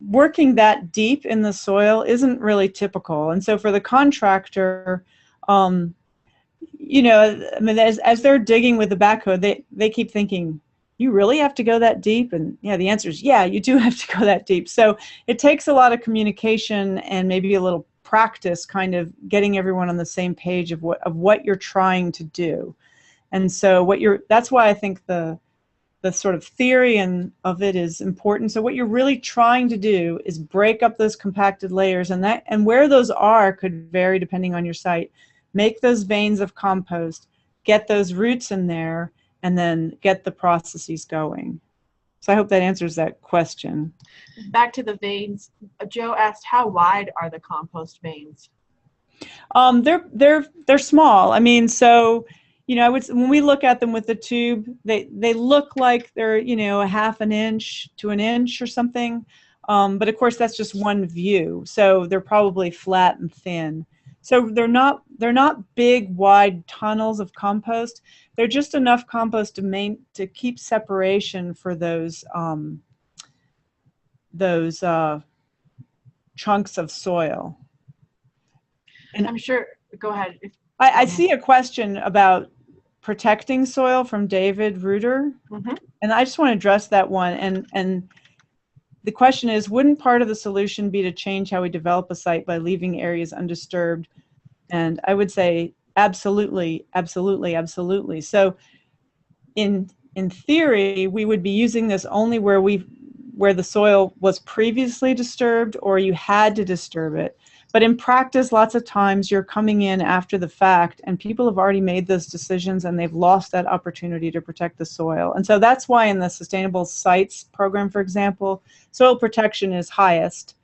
S1: working that deep in the soil isn't really typical. And so for the contractor, you know, I mean, as they're digging with the backhoe, they keep thinking, you really have to go that deep? And yeah, the answer is yeah, you do have to go that deep. So it takes a lot of communication and maybe a little practice, kind of getting everyone on the same page of what you're trying to do. And so that's why I think the sort of theory of it is important. So what you're really trying to do is break up those compacted layers, and where those are could vary depending on your site. Make those veins of compost, get those roots in there, and then get the processes going. So I hope that answers that question. Back to the veins, Joe asked, how wide are the compost veins? They're small. I mean, so, you know, when we look at them with the tube, they look like they're, you know, a half an inch to an inch or something. But of course, that's just one view. So they're probably flat and thin. So they're not big, wide tunnels of compost. They're just enough compost to keep separation for those chunks of soil. And I'm sure. Go ahead.
S3: I see a question about protecting soil from David Reuter.
S1: Mhm.
S3: And I just want to address that one. And the question is, wouldn't part of the solution be to change how we develop a site by leaving areas undisturbed? And I would say absolutely, absolutely, absolutely. So in theory, we would be using this only where the soil was previously disturbed or you had to disturb it. But in practice, lots of times you're coming in after the fact and people have already made those decisions and they've lost that opportunity to protect the soil. And so that's why in the Sustainable Sites program, for example, soil protection is highest,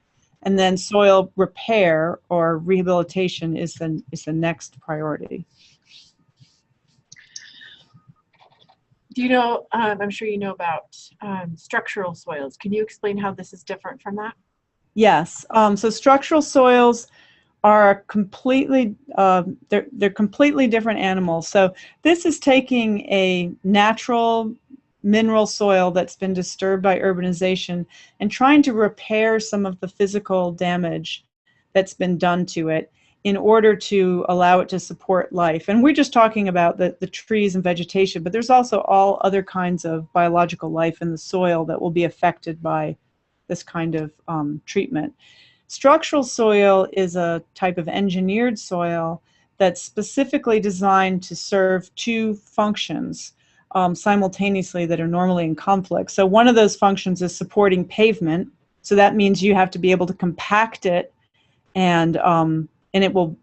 S3: and then soil repair or rehabilitation is the next priority.
S1: Do you know, I'm sure you know about structural soils. Can you explain how this is different from that?
S3: Yes. So structural soils are completely, they're completely different animals. So this is taking a natural mineral soil that's been disturbed by urbanization and trying to repair some of the physical damage that's been done to it in order to allow it to support life. And we're just talking about the trees and vegetation, but there's also all other kinds of biological life in the soil that will be affected by this kind of treatment. Structural soil is a type of engineered soil that's specifically designed to serve two functions simultaneously that are normally in conflict. So one of those functions is supporting pavement. So that means you have to be able to compact it and it will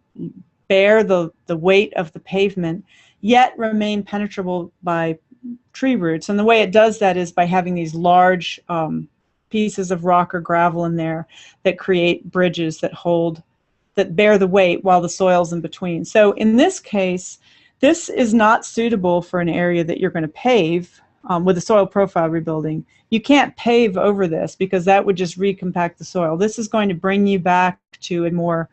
S3: bear the weight of the pavement, yet remain penetrable by tree roots. And the way it does that is by having these large pieces of rock or gravel in there that create bridges that bear the weight while the soil's in between. So in this case, this is not suitable for an area that you're going to pave with a soil profile rebuilding. You can't pave over this because that would just recompact the soil. This is going to bring you back to a more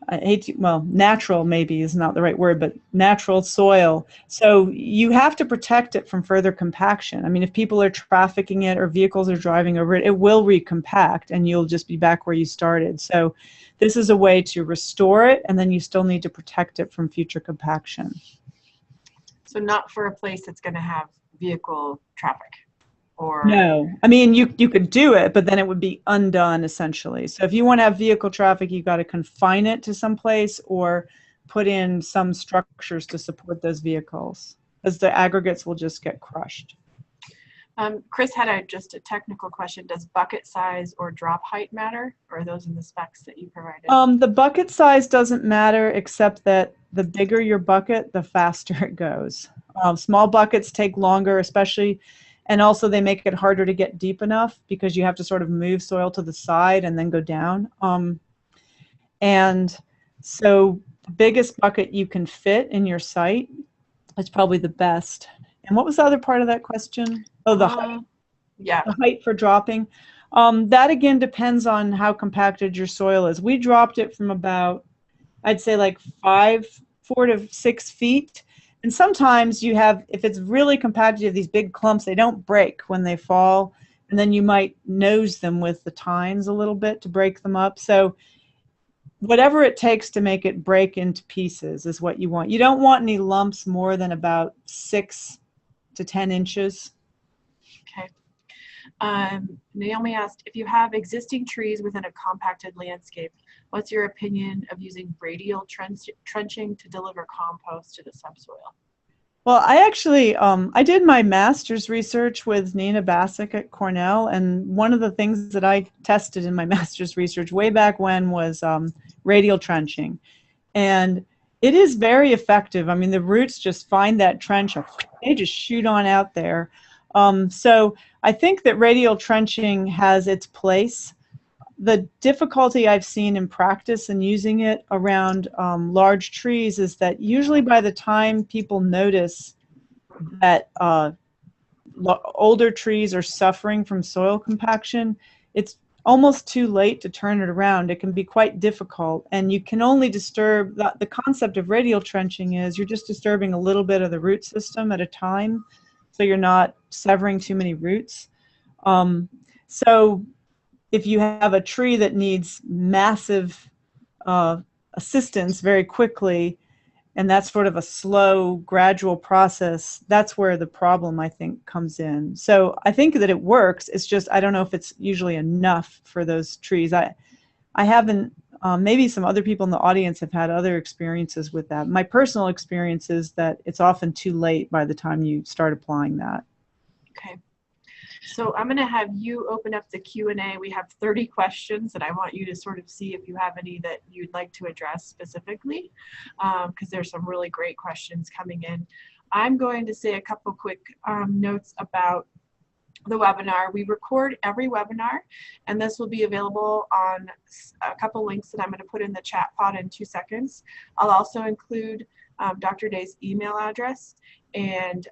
S3: natural maybe is not the right word, but natural soil. So you have to protect it from further compaction. I mean, if people are trafficking it or vehicles are driving over it, it will recompact and you'll just be back where you started. So this is a way to restore it, and then you still need to protect it from future compaction.
S1: So not for a place that's going to have vehicle traffic? Or
S3: no, I mean you could do it, but then it would be undone essentially. So if you want to have vehicle traffic, you got to confine it to some place or put in some structures to support those vehicles, as the aggregates will just get crushed.
S1: Chris had just a technical question. Does bucket size or drop height matter, or are those in the specs that you provided?
S3: The bucket size doesn't matter, except that the bigger your bucket, the faster it goes. Small buckets take longer, especially. And also they make it harder to get deep enough because you have to sort of move soil to the side and then go down. And so the biggest bucket you can fit in your site is probably the best. And what was the other part of that question? Oh, the height.
S1: Yeah.
S3: The height for dropping. That again depends on how compacted your soil is. We dropped it from about, I'd say like 4 to 6 feet. And sometimes you have, if it's really compacted, you have these big clumps, they don't break when they fall. And then you might nose them with the tines a little bit to break them up. So whatever it takes to make it break into pieces is what you want. You don't want any lumps more than about 6 to 10 inches.
S1: Okay. Naomi asked, if you have existing trees within a compacted landscape, what's your opinion of using radial trenching to deliver compost to the subsoil?
S3: Well, I actually, I did my master's research with Nina Bassick at Cornell, and one of the things that I tested in my master's research way back when was radial trenching. And it is very effective. I mean, the roots just find that trench, they just shoot on out there. So I think that radial trenching has its place. The difficulty I've seen in practice and using it around large trees is that usually by the time people notice that older trees are suffering from soil compaction, it's almost too late to turn it around. It can be quite difficult, and you can only disturb, the concept of radial trenching is you're just disturbing a little bit of the root system at a time, so you're not severing too many roots. So if you have a tree that needs massive assistance very quickly, and that's sort of a slow, gradual process, that's where the problem, I think, comes in. So I think that it works. It's just, I don't know if it's usually enough for those trees. I haven't, maybe some other people in the audience have had other experiences with that. My personal experience is that it's often too late by the time you start applying that.
S1: Okay. So I'm going to have you open up the Q&A. We have 30 questions and I want you to sort of see if you have any that you'd like to address specifically, because there's some really great questions coming in. I'm going to say a couple quick notes about the webinar. We record every webinar, and this will be available on a couple links that I'm going to put in the chat pod in 2 seconds. I'll also include Dr. Day's email address, and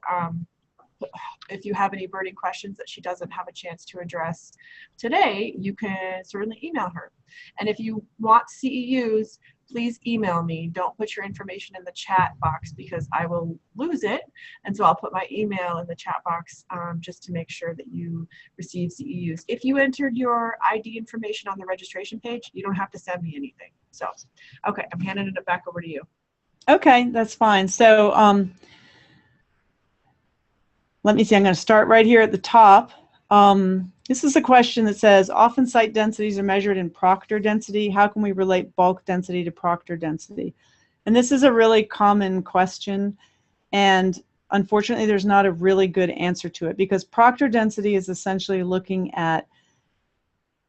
S1: if you have any burning questions that she doesn't have a chance to address today, you can certainly email her. And if you want CEUs, please email me. Don't put your information in the chat box because I will lose it. And so I'll put my email in the chat box just to make sure that you receive CEUs. If you entered your ID information on the registration page, you don't have to send me anything. So, okay, I'm handing it back over to you.
S3: Okay, that's fine. So let me see, I'm going to start right here at the top. This is a question that says, often site densities are measured in Proctor density. How can we relate bulk density to Proctor density? And this is a really common question, and unfortunately there's not a really good answer to it, because Proctor density is essentially looking at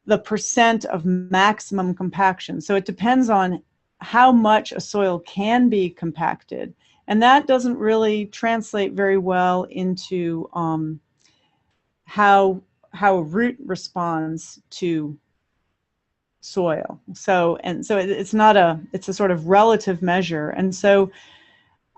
S3: the percent of maximum compaction. So it depends on how much a soil can be compacted. And that doesn't really translate very well into how a root responds to soil. So it's not a, it's a sort of relative measure. And so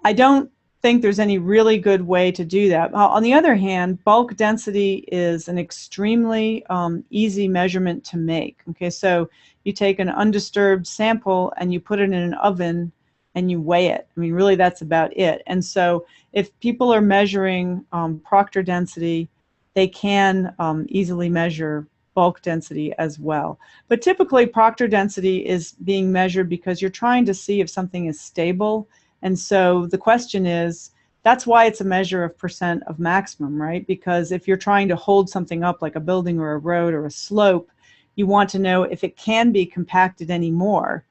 S3: I don't think there's any really good way to do that. On the other hand, bulk density is an extremely easy measurement to make. Okay, so you take an undisturbed sample and you put it in an oven and you weigh it. I mean, really, that's about it. And so if people are measuring Proctor density, they can easily measure bulk density as well. But typically, Proctor density is being measured because you're trying to see if something is stable. And so the question is, that's why it's a measure of percent of maximum, right? Because if you're trying to hold something up like a building or a road or a slope, you want to know if it can be compacted anymore.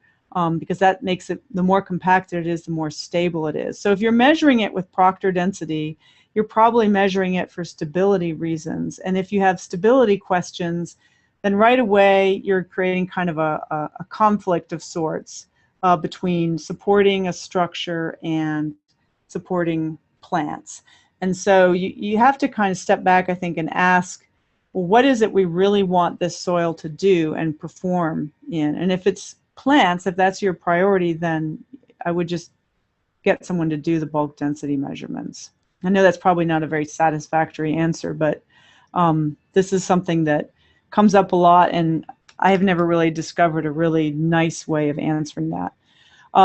S3: Because that makes it, the more compacted it is, the more stable it is. So if you're measuring it with Proctor density, you're probably measuring it for stability reasons. And if you have stability questions, then right away you're creating kind of a conflict of sorts between supporting a structure and supporting plants. And so you have to kind of step back, I think, and ask, well, what is it we really want this soil to do and perform in? And if it's plants, if that's your priority, then I would just get someone to do the bulk density measurements. I know that's probably not a very satisfactory answer, but this is something that comes up a lot, and I have never really discovered a really nice way of answering that.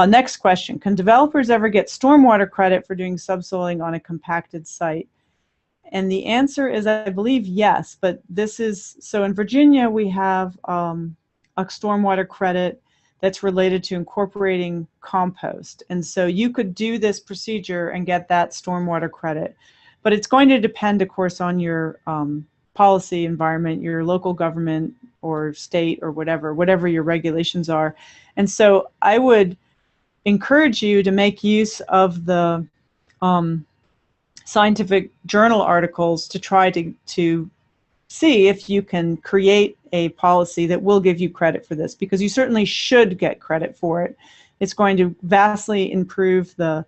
S3: Next question, can developers ever get stormwater credit for doing subsoiling on a compacted site? And the answer is, I believe, yes, but this is, so in Virginia we have a stormwater credit that's related to incorporating compost. And so you could do this procedure and get that stormwater credit. But it's going to depend, of course, on your policy environment, your local government or state or whatever your regulations are. And so I would encourage you to make use of the scientific journal articles to try to see if you can create a policy that will give you credit for this, because you certainly should get credit for it. It's going to vastly improve the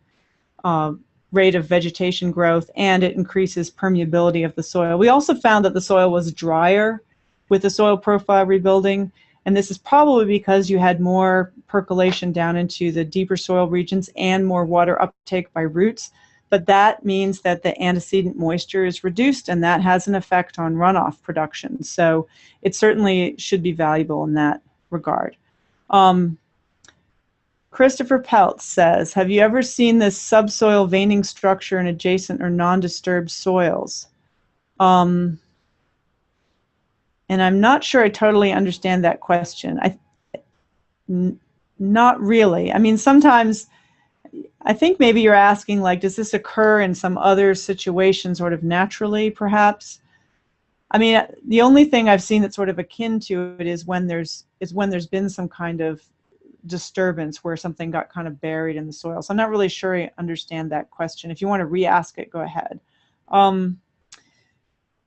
S3: rate of vegetation growth, and it increases permeability of the soil. We also found that the soil was drier with the soil profile rebuilding, and this is probably because you had more percolation down into the deeper soil regions and more water uptake by roots. But that means that the antecedent moisture is reduced, and that has an effect on runoff production. So it certainly should be valuable in that regard. Christopher Peltz says, have you ever seen this subsoil veining structure in adjacent or non-disturbed soils? And I'm not sure I totally understand that question. not really. I mean, sometimes I think maybe you're asking, like, does this occur in some other situation sort of naturally, perhaps? I mean, the only thing I've seen that's sort of akin to it is when there's been some kind of disturbance where something got kind of buried in the soil. So I'm not really sure I understand that question. If you want to re-ask it, go ahead.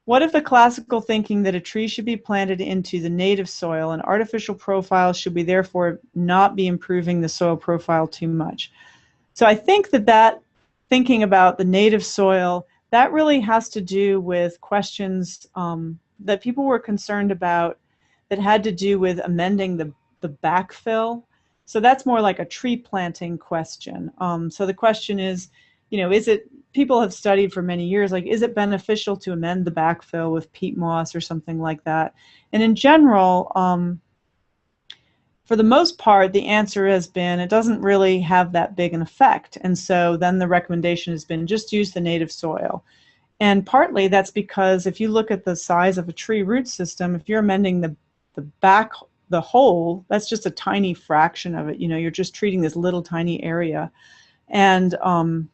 S3: What if the classical thinking that a tree should be planted into the native soil and artificial profile should we therefore not be improving the soil profile too much? So I think that thinking about the native soil, that really has to do with questions that people were concerned about that had to do with amending the backfill. So that's more like a tree planting question. So the question is, people have studied for many years, like, is it beneficial to amend the backfill with peat moss or something like that? And in general, for the most part, the answer has been it doesn't really have that big an effect. And so then the recommendation has been just use the native soil. And partly that's because if you look at the size of a tree root system, if you're amending the whole, that's just a tiny fraction of it. You're just treating this little tiny area. And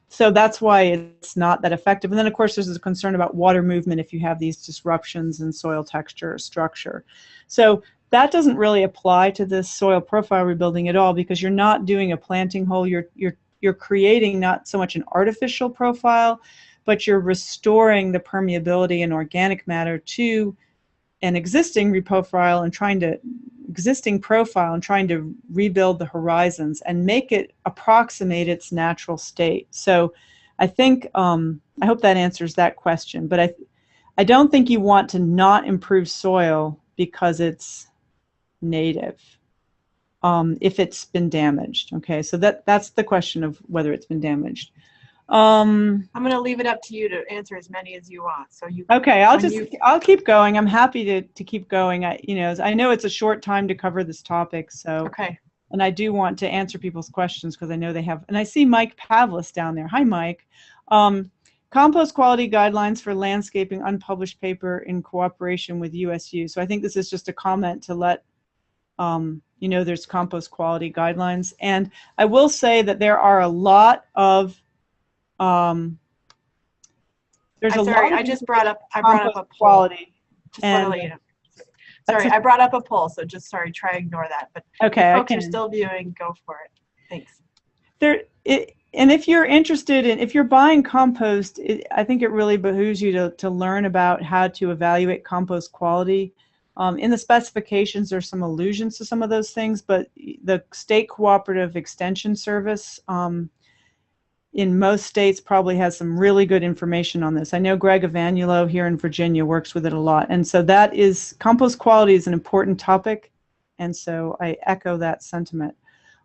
S3: so that's why it's not that effective. And then, of course, there's a concern about water movement if you have these disruptions in soil texture or structure. So that doesn't really apply to this soil profile rebuilding at all, because you're not doing a planting hole. You're creating not so much an artificial profile, but you're restoring the permeability and organic matter to an existing profile and trying to rebuild the horizons and make it approximate its natural state. So I think, I hope that answers that question, but I don't think you want to not improve soil because it's native, if it's been damaged. Okay, so that's the question of whether it's been damaged.
S1: I'm going to leave it up to you to answer as many as you want. So you.
S3: Okay, I'll keep going. I'm happy to keep going. I know it's a short time to cover this topic, so.
S1: Okay.
S3: And I do want to answer people's questions because I know they have. And I see Mike Pavlis down there. Hi, Mike. Compost quality guidelines for landscaping, unpublished paper in cooperation with USU. So I think this is just a comment to let there's compost quality guidelines. And I will say that there are a lot of I
S1: just brought up a poll.
S3: Quality.
S1: Just want to let you know. Sorry, I brought up a poll, so just try to ignore that. But
S3: okay,
S1: if folks are still viewing, go for it. Thanks.
S3: And if you're interested in, if you're buying compost, I think it really behooves you to learn about how to evaluate compost quality. In the specifications, there's some allusions to some of those things, but the State Cooperative Extension Service in most states probably has some really good information on this. I know Greg Evangelos here in Virginia works with it a lot. And so compost quality is an important topic. And so I echo that sentiment.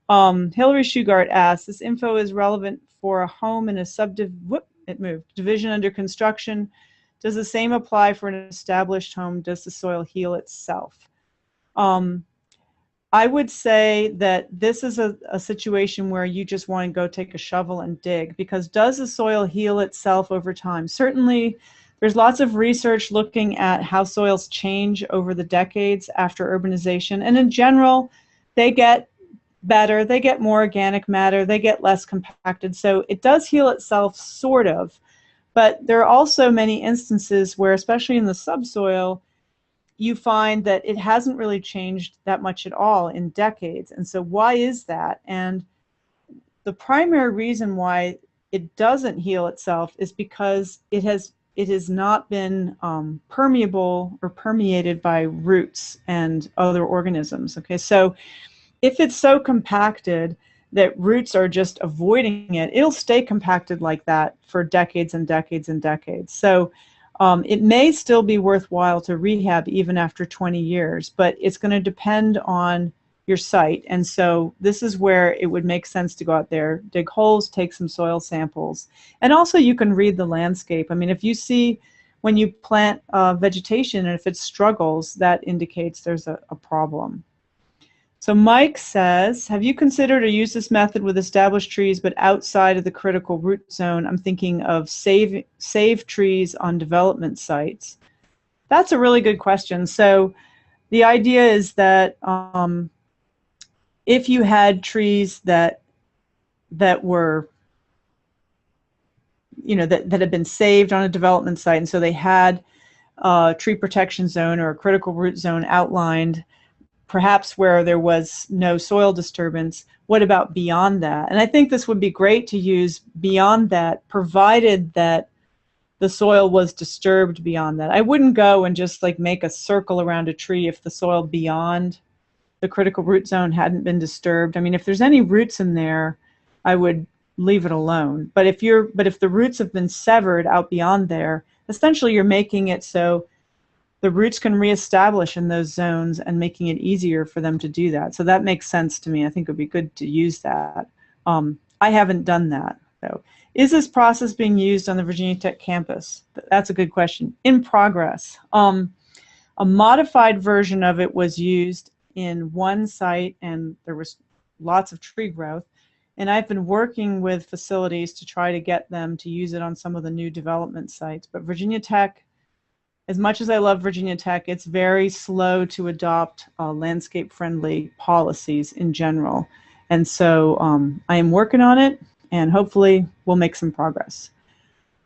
S3: Hillary Shugart asks, this info is relevant for a home in a division under construction. Does the same apply for an established home? Does the soil heal itself? I would say that this is a situation where you just want to go take a shovel and dig, because does the soil heal itself over time? Certainly, there's lots of research looking at how soils change over the decades after urbanization. And in general, they get better, they get more organic matter, they get less compacted. So it does heal itself, sort of. But there are also many instances where, especially in the subsoil, you find that it hasn't really changed that much at all in decades. And so why is that? And the primary reason why it doesn't heal itself is because it has not been permeable or permeated by roots and other organisms. Okay, so if it's so compacted that roots are just avoiding it, it'll stay compacted like that for decades and decades and decades. So it may still be worthwhile to rehab even after 20 years, but it's going to depend on your site. And so this is where it would make sense to go out there, dig holes, take some soil samples. And also you can read the landscape. I mean, if you see when you plant vegetation and if it struggles, that indicates there's a problem. So Mike says, have you considered or used this method with established trees but outside of the critical root zone? I'm thinking of save trees on development sites. That's a really good question. So the idea is that if you had trees that were, you know, that had been saved on a development site, and so they had a tree protection zone or a critical root zone outlined, perhaps where there was no soil disturbance, what about beyond that? And I think this would be great to use beyond that, provided that the soil was disturbed beyond that. I wouldn't go and just like make a circle around a tree if the soil beyond the critical root zone hadn't been disturbed. I mean, if there's any roots in there, I would leave it alone. But if the roots have been severed out beyond there, essentially you're making it so the roots can reestablish in those zones and making it easier for them to do that. So that makes sense to me. I think it would be good to use that. I haven't done that, though. Is this process being used on the Virginia Tech campus? That's a good question. In progress. A modified version of it was used in one site, and there was lots of tree growth. And I've been working with facilities to try to get them to use it on some of the new development sites. But Virginia Tech, as much as I love Virginia Tech, it's very slow to adopt landscape-friendly policies in general. And so I am working on it, and hopefully we'll make some progress.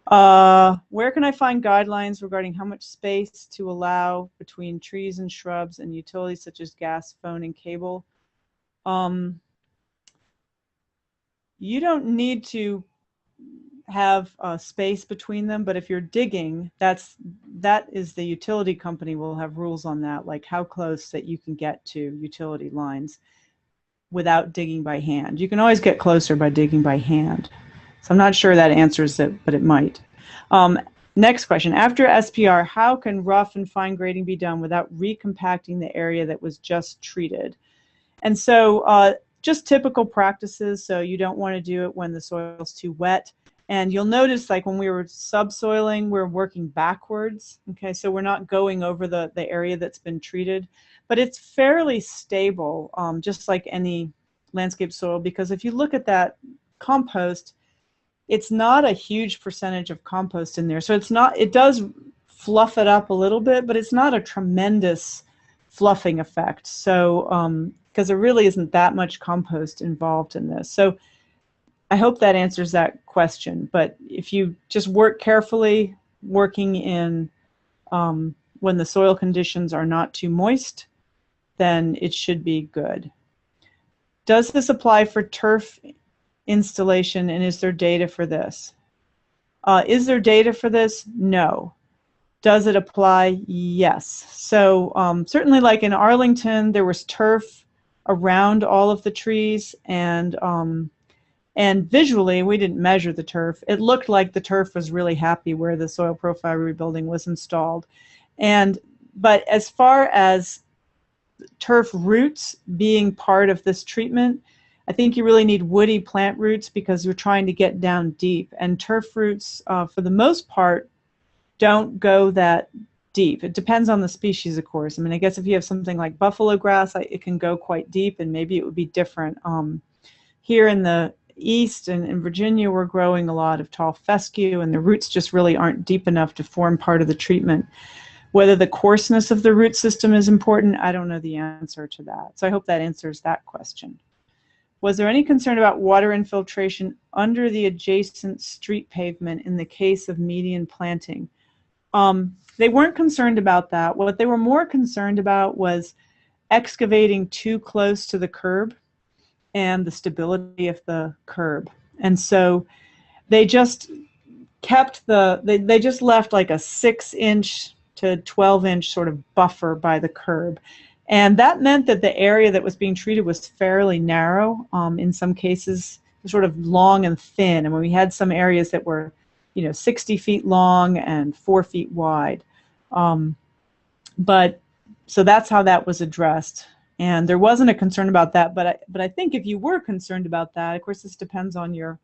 S3: Where can I find guidelines regarding how much space to allow between trees and shrubs and utilities such as gas, phone, and cable? You don't need to have space between them, but if you're digging, that is the utility company will have rules on that, like how close that you can get to utility lines without digging by hand. You can always get closer by digging by hand. So I'm not sure that answers it, but it might. Next question. After SPR, how can rough and fine grading be done without recompacting the area that was just treated? And so just typical practices. So you don't want to do it when the soil's too wet. And you'll notice, like when we were subsoiling, we're working backwards. Okay, so we're not going over the area that's been treated, but it's fairly stable, just like any landscape soil, because if you look at that compost, it's not a huge percentage of compost in there. So it's not, it does fluff it up a little bit, but it's not a tremendous fluffing effect. So, because there really isn't that much compost involved in this. So I hope that answers that question. But if you just work carefully, working in when the soil conditions are not too moist, then it should be good. Does this apply for turf installation, and is there data for this? Is there data for this? No. Does it apply? Yes. So certainly, like in Arlington, there was turf around all of the trees, and visually, we didn't measure the turf. It looked like the turf was really happy where the soil profile rebuilding was installed. But as far as turf roots being part of this treatment, I think you really need woody plant roots because you're trying to get down deep. And turf roots, for the most part, don't go that deep. It depends on the species, of course. I mean, I guess if you have something like buffalo grass, it can go quite deep, and maybe it would be different. Here in the east and in Virginia, we're growing a lot of tall fescue, and the roots just really aren't deep enough to form part of the treatment. Whether the coarseness of the root system is important, I don't know the answer to that. So I hope that answers that question. Was there any concern about water infiltration under the adjacent street pavement in the case of median planting? They weren't concerned about that. What they were more concerned about was excavating too close to the curb and the stability of the curb. And so they just kept they just left like a 6-inch to 12-inch sort of buffer by the curb. And that meant that the area that was being treated was fairly narrow. In some cases, sort of long and thin. And when we had some areas that were, 60 feet long and 4 feet wide. But so that's how that was addressed. And there wasn't a concern about that. But I think if you were concerned about that, of course, this depends on your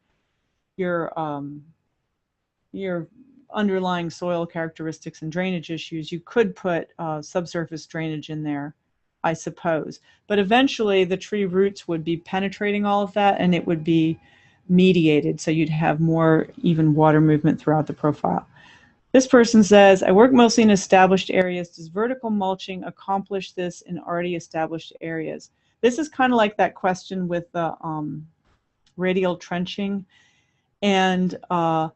S3: underlying soil characteristics and drainage issues. You could put subsurface drainage in there, I suppose. But eventually the tree roots would be penetrating all of that, and it would be mediated, so you'd have more even water movement throughout the profile. This person says, I work mostly in established areas. Does vertical mulching accomplish this in already established areas? this is kind of like that question with the radial trenching. And of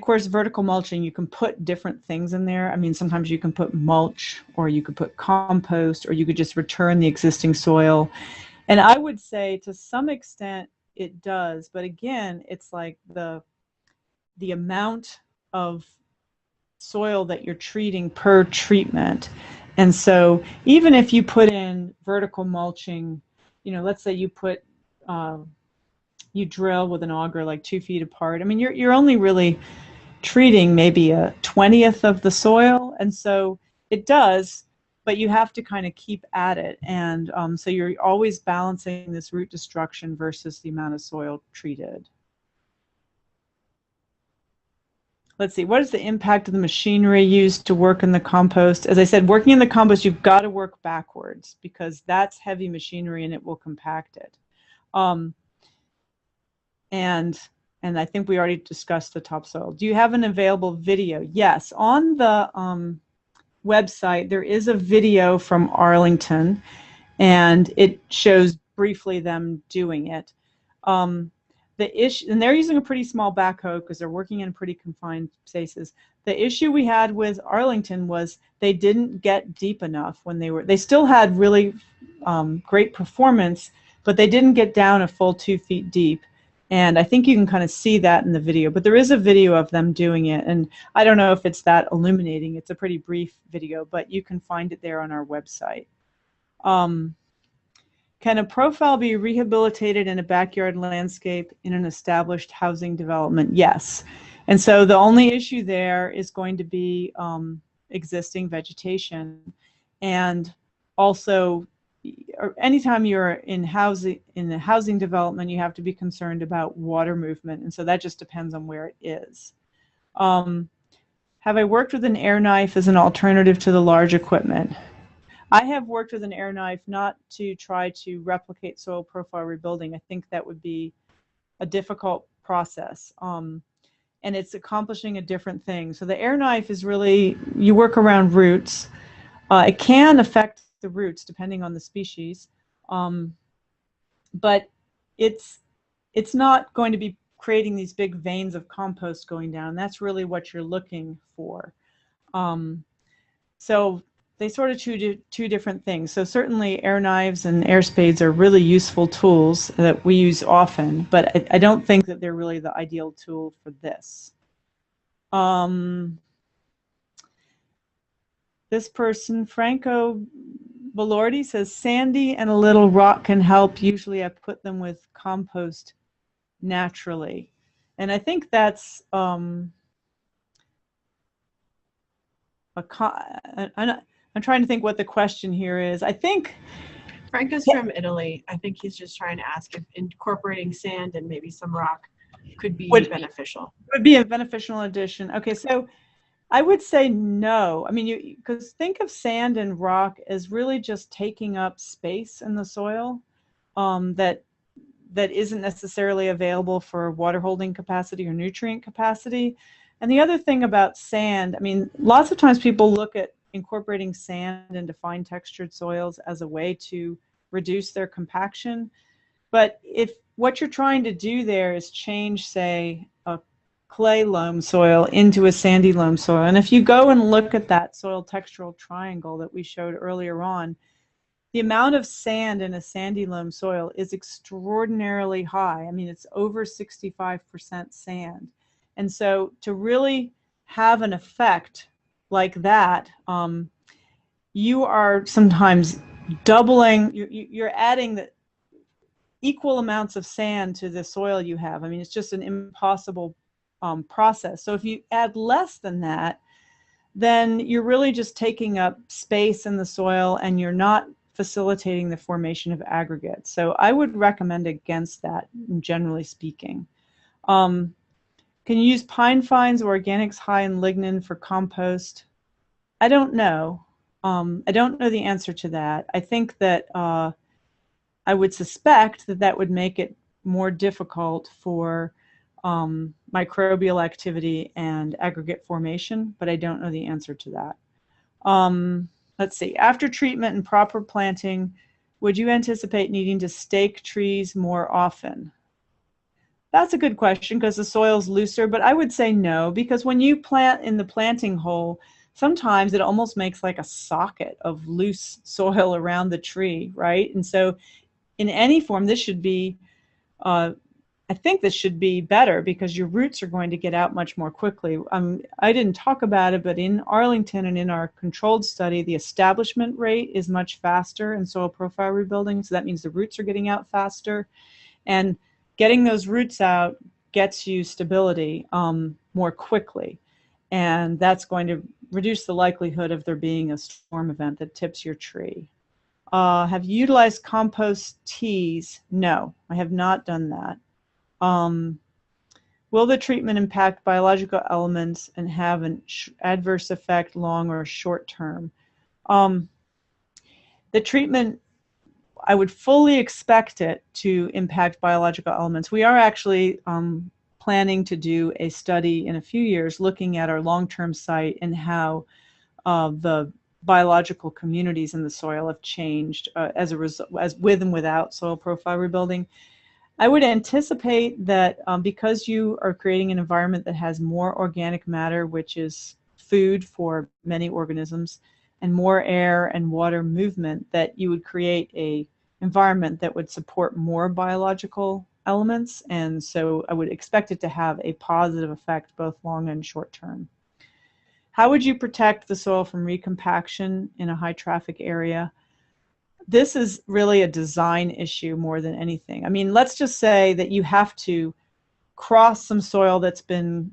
S3: course, vertical mulching, you can put different things in there. I mean, sometimes you can put mulch, or you could put compost, or you could just return the existing soil. And I would say to some extent it does, but again, it's like the amount of soil that you're treating per treatment. And so even if you put in vertical mulching, you know, let's say you put you drill with an auger like 2 feet apart. I mean, you're only really treating maybe a 20th of the soil, and so it does, but you have to kind of keep at it. And so you're always balancing this root destruction versus the amount of soil treated. Let's see, what is the impact of the machinery used to work in the compost? As I said, working in the compost, you've got to work backwards because that's heavy machinery and it will compact it. And I think we already discussed the topsoil. Do you have an available video? Yes, on the website there is a video from Arlington, and it shows briefly them doing it. The issue, and they're using a pretty small backhoe because they're working in pretty confined spaces. The issue we had with Arlington was they didn't get deep enough when they still had really great performance, but they didn't get down a full 2 feet deep. And I think you can kind of see that in the video, but there is a video of them doing it. And I don't know if it's that illuminating. It's a pretty brief video, but you can find it there on our website. Can a profile be rehabilitated in a backyard landscape in an established housing development? Yes. And so the only issue there is going to be existing vegetation. And also, anytime you're in a housing development, you have to be concerned about water movement, and so that just depends on where it is. Have I worked with an air knife as an alternative to the large equipment? I have worked with an air knife not to try to replicate soil profile rebuilding. I think that would be a difficult process, and it's accomplishing a different thing. So the air knife is really, you work around roots. It can affect the roots depending on the species, but it's not going to be creating these big veins of compost going down. That's really what you're looking for. So they sort of two different things. So certainly air knives and air spades are really useful tools that we use often, but I don't think that they're really the ideal tool for this. This person, Franco Belordi, says sandy and a little rock can help. Usually I put them with compost naturally. And I think that's I'm trying to think what the question here is. I think
S1: Franco's from Italy. I think he's just trying to ask if incorporating sand and maybe some rock could be beneficial.
S3: Would be a beneficial addition. Okay, so I would say no. I mean, because think of sand and rock as really just taking up space in the soil that isn't necessarily available for water holding capacity or nutrient capacity. And the other thing about sand, I mean, lots of times people look at incorporating sand into fine textured soils as a way to reduce their compaction. But if what you're trying to do there is change, say, a clay loam soil into a sandy loam soil, and if you go and look at that soil textural triangle that we showed earlier on, the amount of sand in a sandy loam soil is extraordinarily high. I mean, it's over 65% sand. And so to really have an effect like that, you are sometimes doubling, you're adding the equal amounts of sand to the soil you have. I mean, it's just an impossible process. So if you add less than that, then you're really just taking up space in the soil and you're not facilitating the formation of aggregates. So I would recommend against that, generally speaking. Can you use pine fines or organics high in lignin for compost? I don't know. I don't know the answer to that. I think that I would suspect that that would make it more difficult for microbial activity and aggregate formation, but I don't know the answer to that. Let's see, after treatment and proper planting, Would you anticipate needing to stake trees more often? That's a good question because the soil's looser, but I would say no, because when you plant in the planting hole, sometimes it almost makes like a socket of loose soil around the tree, right? And so in any form, this should be, I think this should be better because your roots are going to get out much more quickly. I didn't talk about it, but in Arlington and in our controlled study, the establishment rate is much faster in soil profile rebuilding. So that means the roots are getting out faster. And getting those roots out gets you stability more quickly. And that's going to reduce the likelihood of there being a storm event that tips your tree. Have you utilized compost teas? No, I have not done that. Will the treatment impact biological elements and have an adverse effect long or short term? The treatment, I would fully expect it to impact biological elements. We are actually planning to do a study in a few years looking at our long-term site and how the biological communities in the soil have changed as a result, as with and without soil profile rebuilding. I would anticipate that because you are creating an environment that has more organic matter, which is food for many organisms, and more air and water movement, that you would create a environment that would support more biological elements. And so I would expect it to have a positive effect both long and short term. How would you protect the soil from recompaction in a high traffic area? This is really a design issue more than anything. I mean, let's just say that you have to cross some soil that's been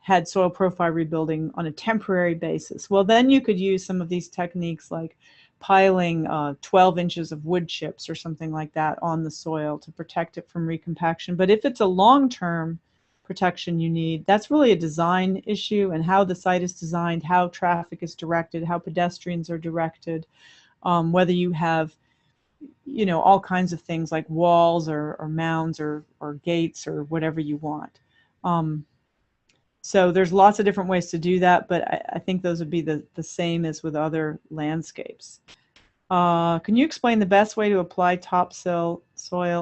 S3: had soil profile rebuilding on a temporary basis. Well, then you could use some of these techniques like piling 12 inches of wood chips or something like that on the soil to protect it from recompaction. But if it's a long-term protection you need, that's really a design issue, and how the site is designed, how traffic is directed, how pedestrians are directed, whether you have, you know, all kinds of things like walls or mounds or gates or whatever you want. So there's lots of different ways to do that, but I think those would be the same as with other landscapes. Can you explain the best way to apply topsoil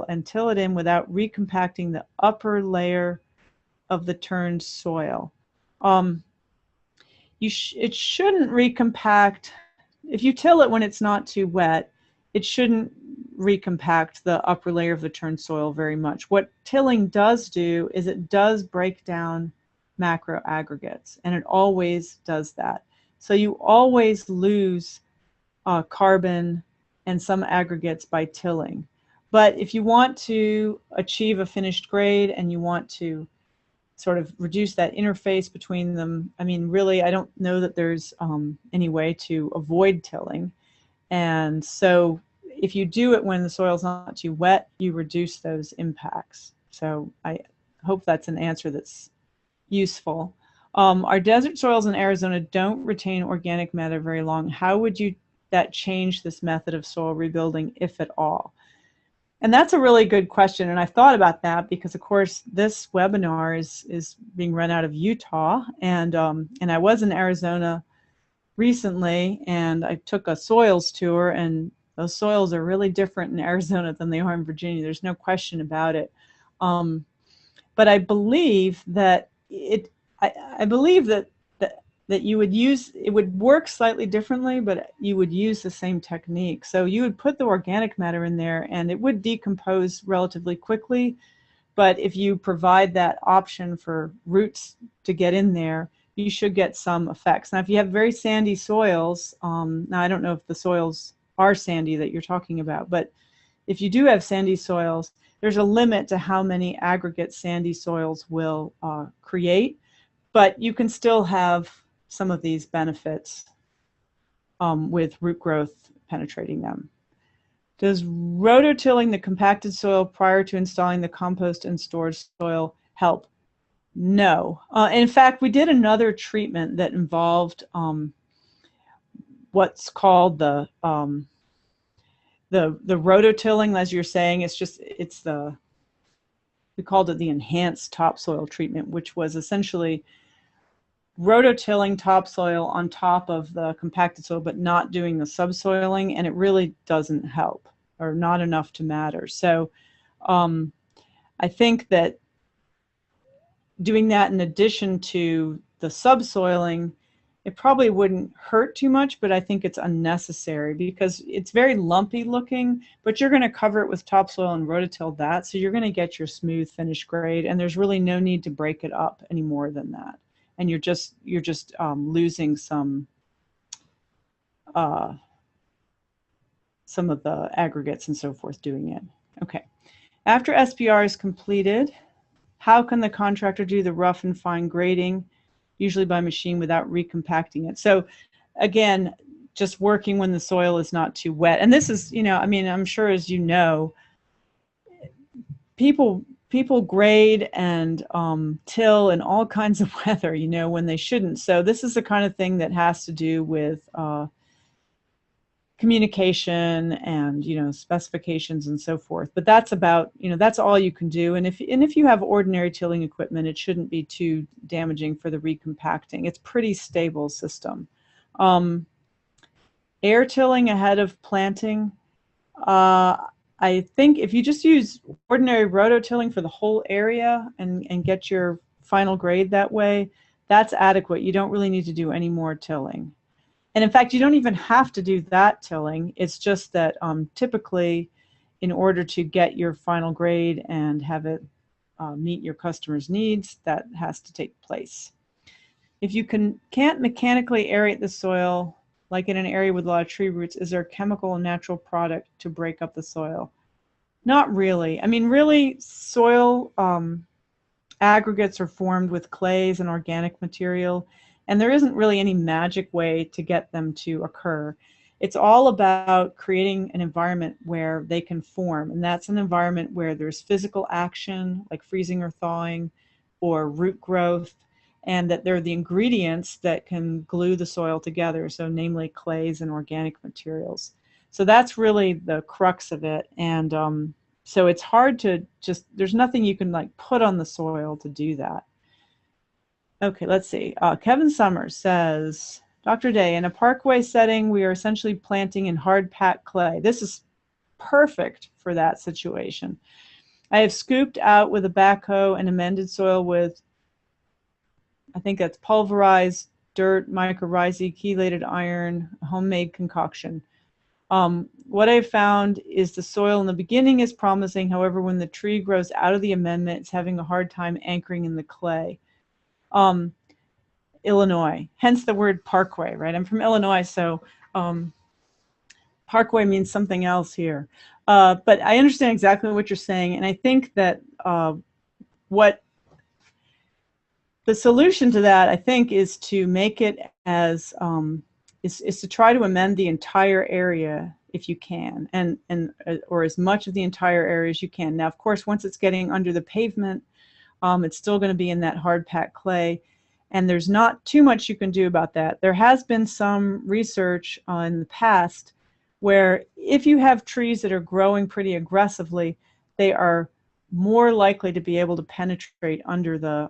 S3: and till it in without recompacting the upper layer of the turned soil? It shouldn't recompact. If you till it when it's not too wet, it shouldn't recompact the upper layer of the turned soil very much. What tilling does do is it does break down macro aggregates, and it always does that. So you always lose carbon and some aggregates by tilling. But if you want to achieve a finished grade and you want to sort of reduce that interface between them, I mean, really, I don't know that there's any way to avoid tilling. And so if you do it when the soil's not too wet, you reduce those impacts. So I hope that's an answer that's useful. Our desert soils in Arizona don't retain organic matter very long. How would that change this method of soil rebuilding, if at all? And that's a really good question, and I thought about that because, of course, this webinar is being run out of Utah, and I was in Arizona recently, and I took a soils tour, and those soils are really different in Arizona than they are in Virginia. There's no question about it. But I believe that I believe that you would use, it would work slightly differently, but you would use the same technique. So you would put the organic matter in there and it would decompose relatively quickly. But if you provide that option for roots to get in there, you should get some effects. Now, if you have very sandy soils, now I don't know if the soils are sandy that you're talking about, but if you do have sandy soils, there's a limit to how many aggregate sandy soils will create, but you can still have some of these benefits with root growth penetrating them. Does rototilling the compacted soil prior to installing the compost and stored soil help? No. In fact, we did another treatment that involved what's called the rototilling, as you're saying. We called it the enhanced topsoil treatment, which was essentially rototilling topsoil on top of the compacted soil, but not doing the subsoiling, and it really doesn't help, or not enough to matter. So I think that doing that in addition to the subsoiling, it probably wouldn't hurt too much, but I think it's unnecessary because it's very lumpy looking, but you're going to cover it with topsoil and rototill that, so you're going to get your smooth finished grade, and there's really no need to break it up any more than that. And you're just losing some of the aggregates and so forth doing it. Okay. After SPR is completed, how can the contractor do the rough and fine grading, usually by machine, without recompacting it? So again, just working when the soil is not too wet. And this is, I mean, I'm sure, as you know, people grade and till in all kinds of weather, when they shouldn't. So this is the kind of thing that has to do with communication and specifications and so forth. But that's about that's all you can do. And if you have ordinary tilling equipment, it shouldn't be too damaging for the recompacting. It's pretty stable system. Air tilling ahead of planting. I think if you just use ordinary rototilling for the whole area and get your final grade that way, that's adequate. You don't really need to do any more tilling. And in fact, you don't even have to do that tilling. It's just that typically, in order to get your final grade and have it meet your customer's needs, that has to take place. If you can't mechanically aerate the soil, like in an area with a lot of tree roots, is there a chemical and natural product to break up the soil? Not really. I mean, really, soil aggregates are formed with clays and organic material, and there isn't really any magic way to get them to occur. It's all about creating an environment where they can form, and that's an environment where there's physical action, like freezing or thawing, or root growth, and that they're the ingredients that can glue the soil together, so namely clays and organic materials. So that's really the crux of it, and so it's hard to there's nothing you can like put on the soil to do that. Okay, let's see. Kevin Summers says, Dr. Day, in a parkway setting, we are essentially planting in hard packed clay. This is perfect for that situation. I have scooped out with a backhoe and amended soil with, I think that's pulverized dirt, mycorrhizae, chelated iron, homemade concoction. What I've found is the soil in the beginning is promising. However, when the tree grows out of the amendment, it's having a hard time anchoring in the clay. Illinois, hence the word parkway, right? I'm from Illinois, so parkway means something else here. But I understand exactly what you're saying, and I think that what the solution to that, I think, is to make it as is to try to amend the entire area if you can, or as much of the entire area as you can. Now, of course, once it's getting under the pavement, it's still going to be in that hard packed clay, and there's not too much you can do about that. There has been some research in the past where if you have trees that are growing pretty aggressively, they are more likely to be able to penetrate under the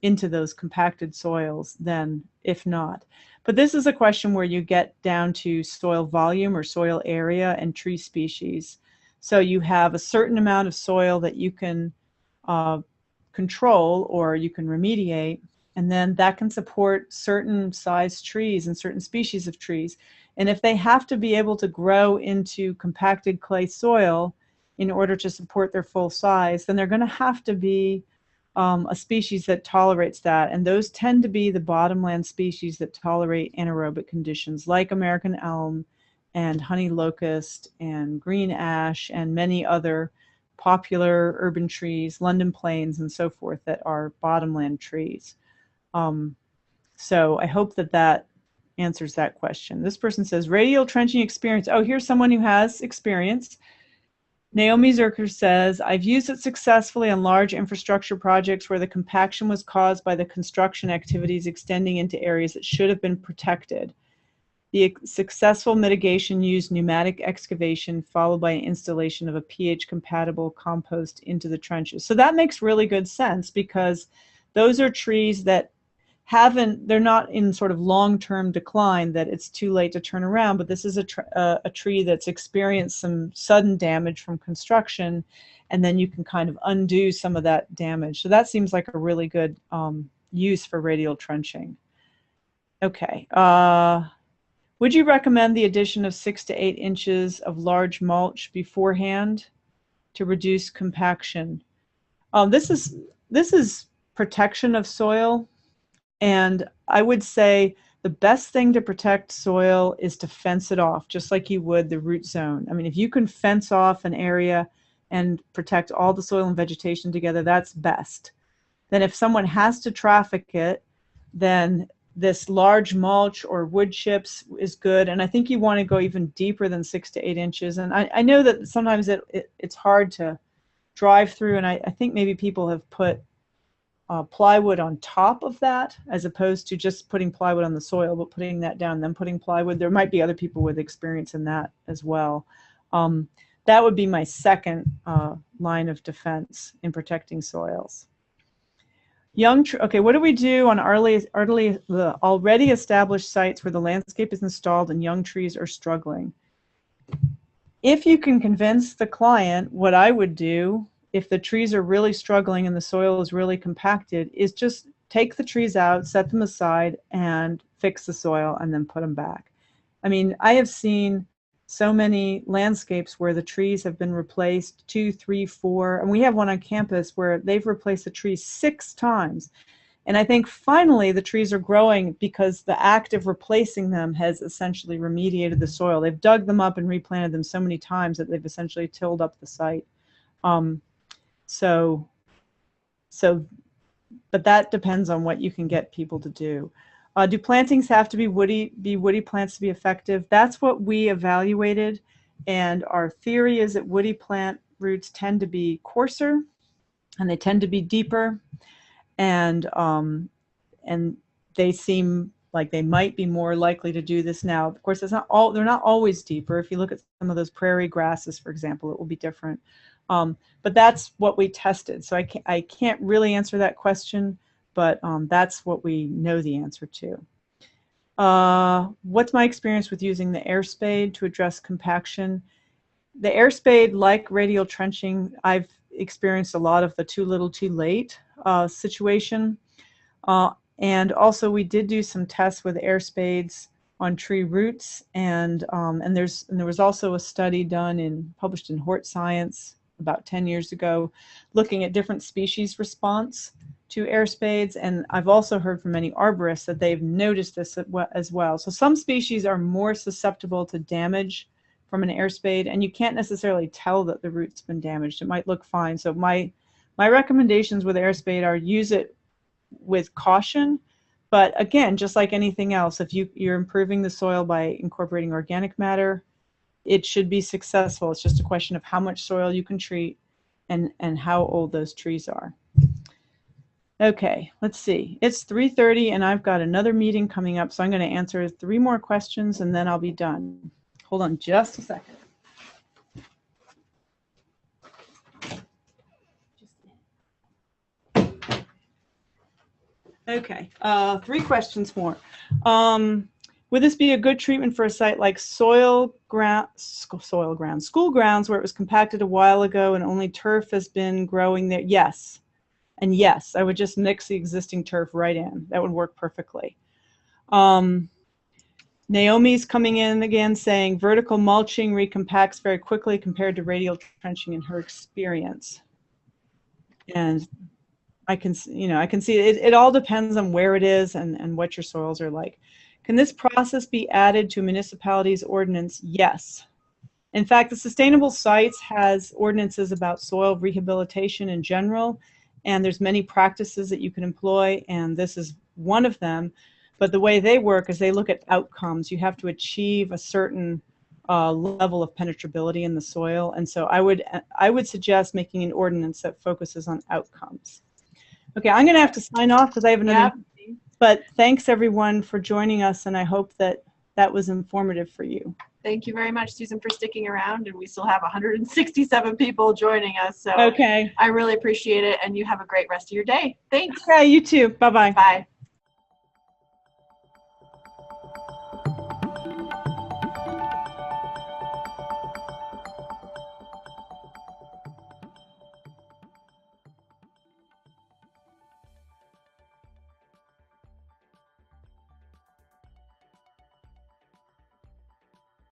S3: into those compacted soils than if not. But this is a question where you get down to soil volume or soil area and tree species. So you have a certain amount of soil that you can control or you can remediate, and then that can support certain size trees and certain species of trees. And if they have to be able to grow into compacted clay soil in order to support their full size, then they're going to have to be a species that tolerates that. And those tend to be the bottomland species that tolerate anaerobic conditions, like American elm and honey locust and green ash and many other popular urban trees, London planes and so forth, that are bottomland trees. So I hope that that answers that question. This person says, radial trenching experience. Oh, here's someone who has experience. Naomi Zerker says, I've used it successfully on large infrastructure projects where the compaction was caused by the construction activities extending into areas that should have been protected. The successful mitigation used pneumatic excavation followed by an installation of a pH-compatible compost into the trenches. So that makes really good sense because those are trees that they're not in sort of long-term decline that it's too late to turn around, but this is a tree that's experienced some sudden damage from construction, and then you can kind of undo some of that damage. So that seems like a really good use for radial trenching. Okay. Would you recommend the addition of 6 to 8 inches of large mulch beforehand to reduce compaction? This is protection of soil, and I would say the best thing to protect soil is to fence it off, just like you would the root zone. I mean, if you can fence off an area and protect all the soil and vegetation together, that's best. Then if someone has to traffic it, then this large mulch or wood chips is good. And I think you want to go even deeper than 6 to 8 inches. And I know that sometimes it's hard to drive through, and I think maybe people have put plywood on top of that, as opposed to just putting plywood on the soil, but putting that down, then putting plywood. There might be other people with experience in that as well. That would be my second line of defense in protecting soils. Okay, what do we do on already established sites where the landscape is installed and young trees are struggling? If you can convince the client, what I would do if the trees are really struggling and the soil is really compacted is just take the trees out, set them aside, and fix the soil, and then put them back. I mean, I have seen so many landscapes where the trees have been replaced 2, 3, 4, and we have one on campus where they've replaced the trees 6 times. And I think finally the trees are growing because the act of replacing them has essentially remediated the soil. They've dug them up and replanted them so many times that they've essentially tilled up the site. But that depends on what you can get people to do. Do plantings have to be woody plants to be effective? That's what we evaluated, and our theory is that woody plant roots tend to be coarser, and they tend to be deeper, and they seem like they might be more likely to do this now. Of course, they're not always deeper. If you look at some of those prairie grasses, for example, it will be different. But that's what we tested. So I can't really answer that question, but that's what we know the answer to. What's my experience with using the air spade to address compaction? The air spade, like radial trenching, I've experienced a lot of the too little too late situation. And also we did do some tests with air spades on tree roots, and there was also a study published in Hort Science about 10 years ago, looking at different species response to air spades. And I've also heard from many arborists that they've noticed this as well. So some species are more susceptible to damage from an air spade, and you can't necessarily tell that the root's been damaged. It might look fine. So my recommendations with air spade are use it with caution. But again, just like anything else, if you're improving the soil by incorporating organic matter, it should be successful. It's just a question of how much soil you can treat and how old those trees are. Okay, let's see. It's 3:30 and I've got another meeting coming up, so I'm going to answer 3 more questions and then I'll be done. Hold on just a second. Okay, 3 questions more. Would this be a good treatment for a site like school grounds where it was compacted a while ago and only turf has been growing there? Yes. And yes, I would just mix the existing turf right in. That would work perfectly. Naomi's coming in again saying vertical mulching recompacts very quickly compared to radial trenching in her experience. And I can see it all depends on where it is and what your soils are like. Can this process be added to a municipality's ordinance? Yes. In fact, the Sustainable Sites has ordinances about soil rehabilitation in general, and there's many practices that you can employ, and this is one of them. But the way they work is they look at outcomes. You have to achieve a certain level of penetrability in the soil, and so I would suggest making an ordinance that focuses on outcomes. Okay, I'm going to have to sign off because I have another meeting. But thanks everyone for joining us, and I hope that was informative for you.
S1: Thank you very much, Susan, for sticking around, and we still have 167 people joining us. So
S3: okay,
S1: I really appreciate it, and you have a great rest of your day. Thanks.
S3: Yeah, you too. Bye-bye.
S1: Bye.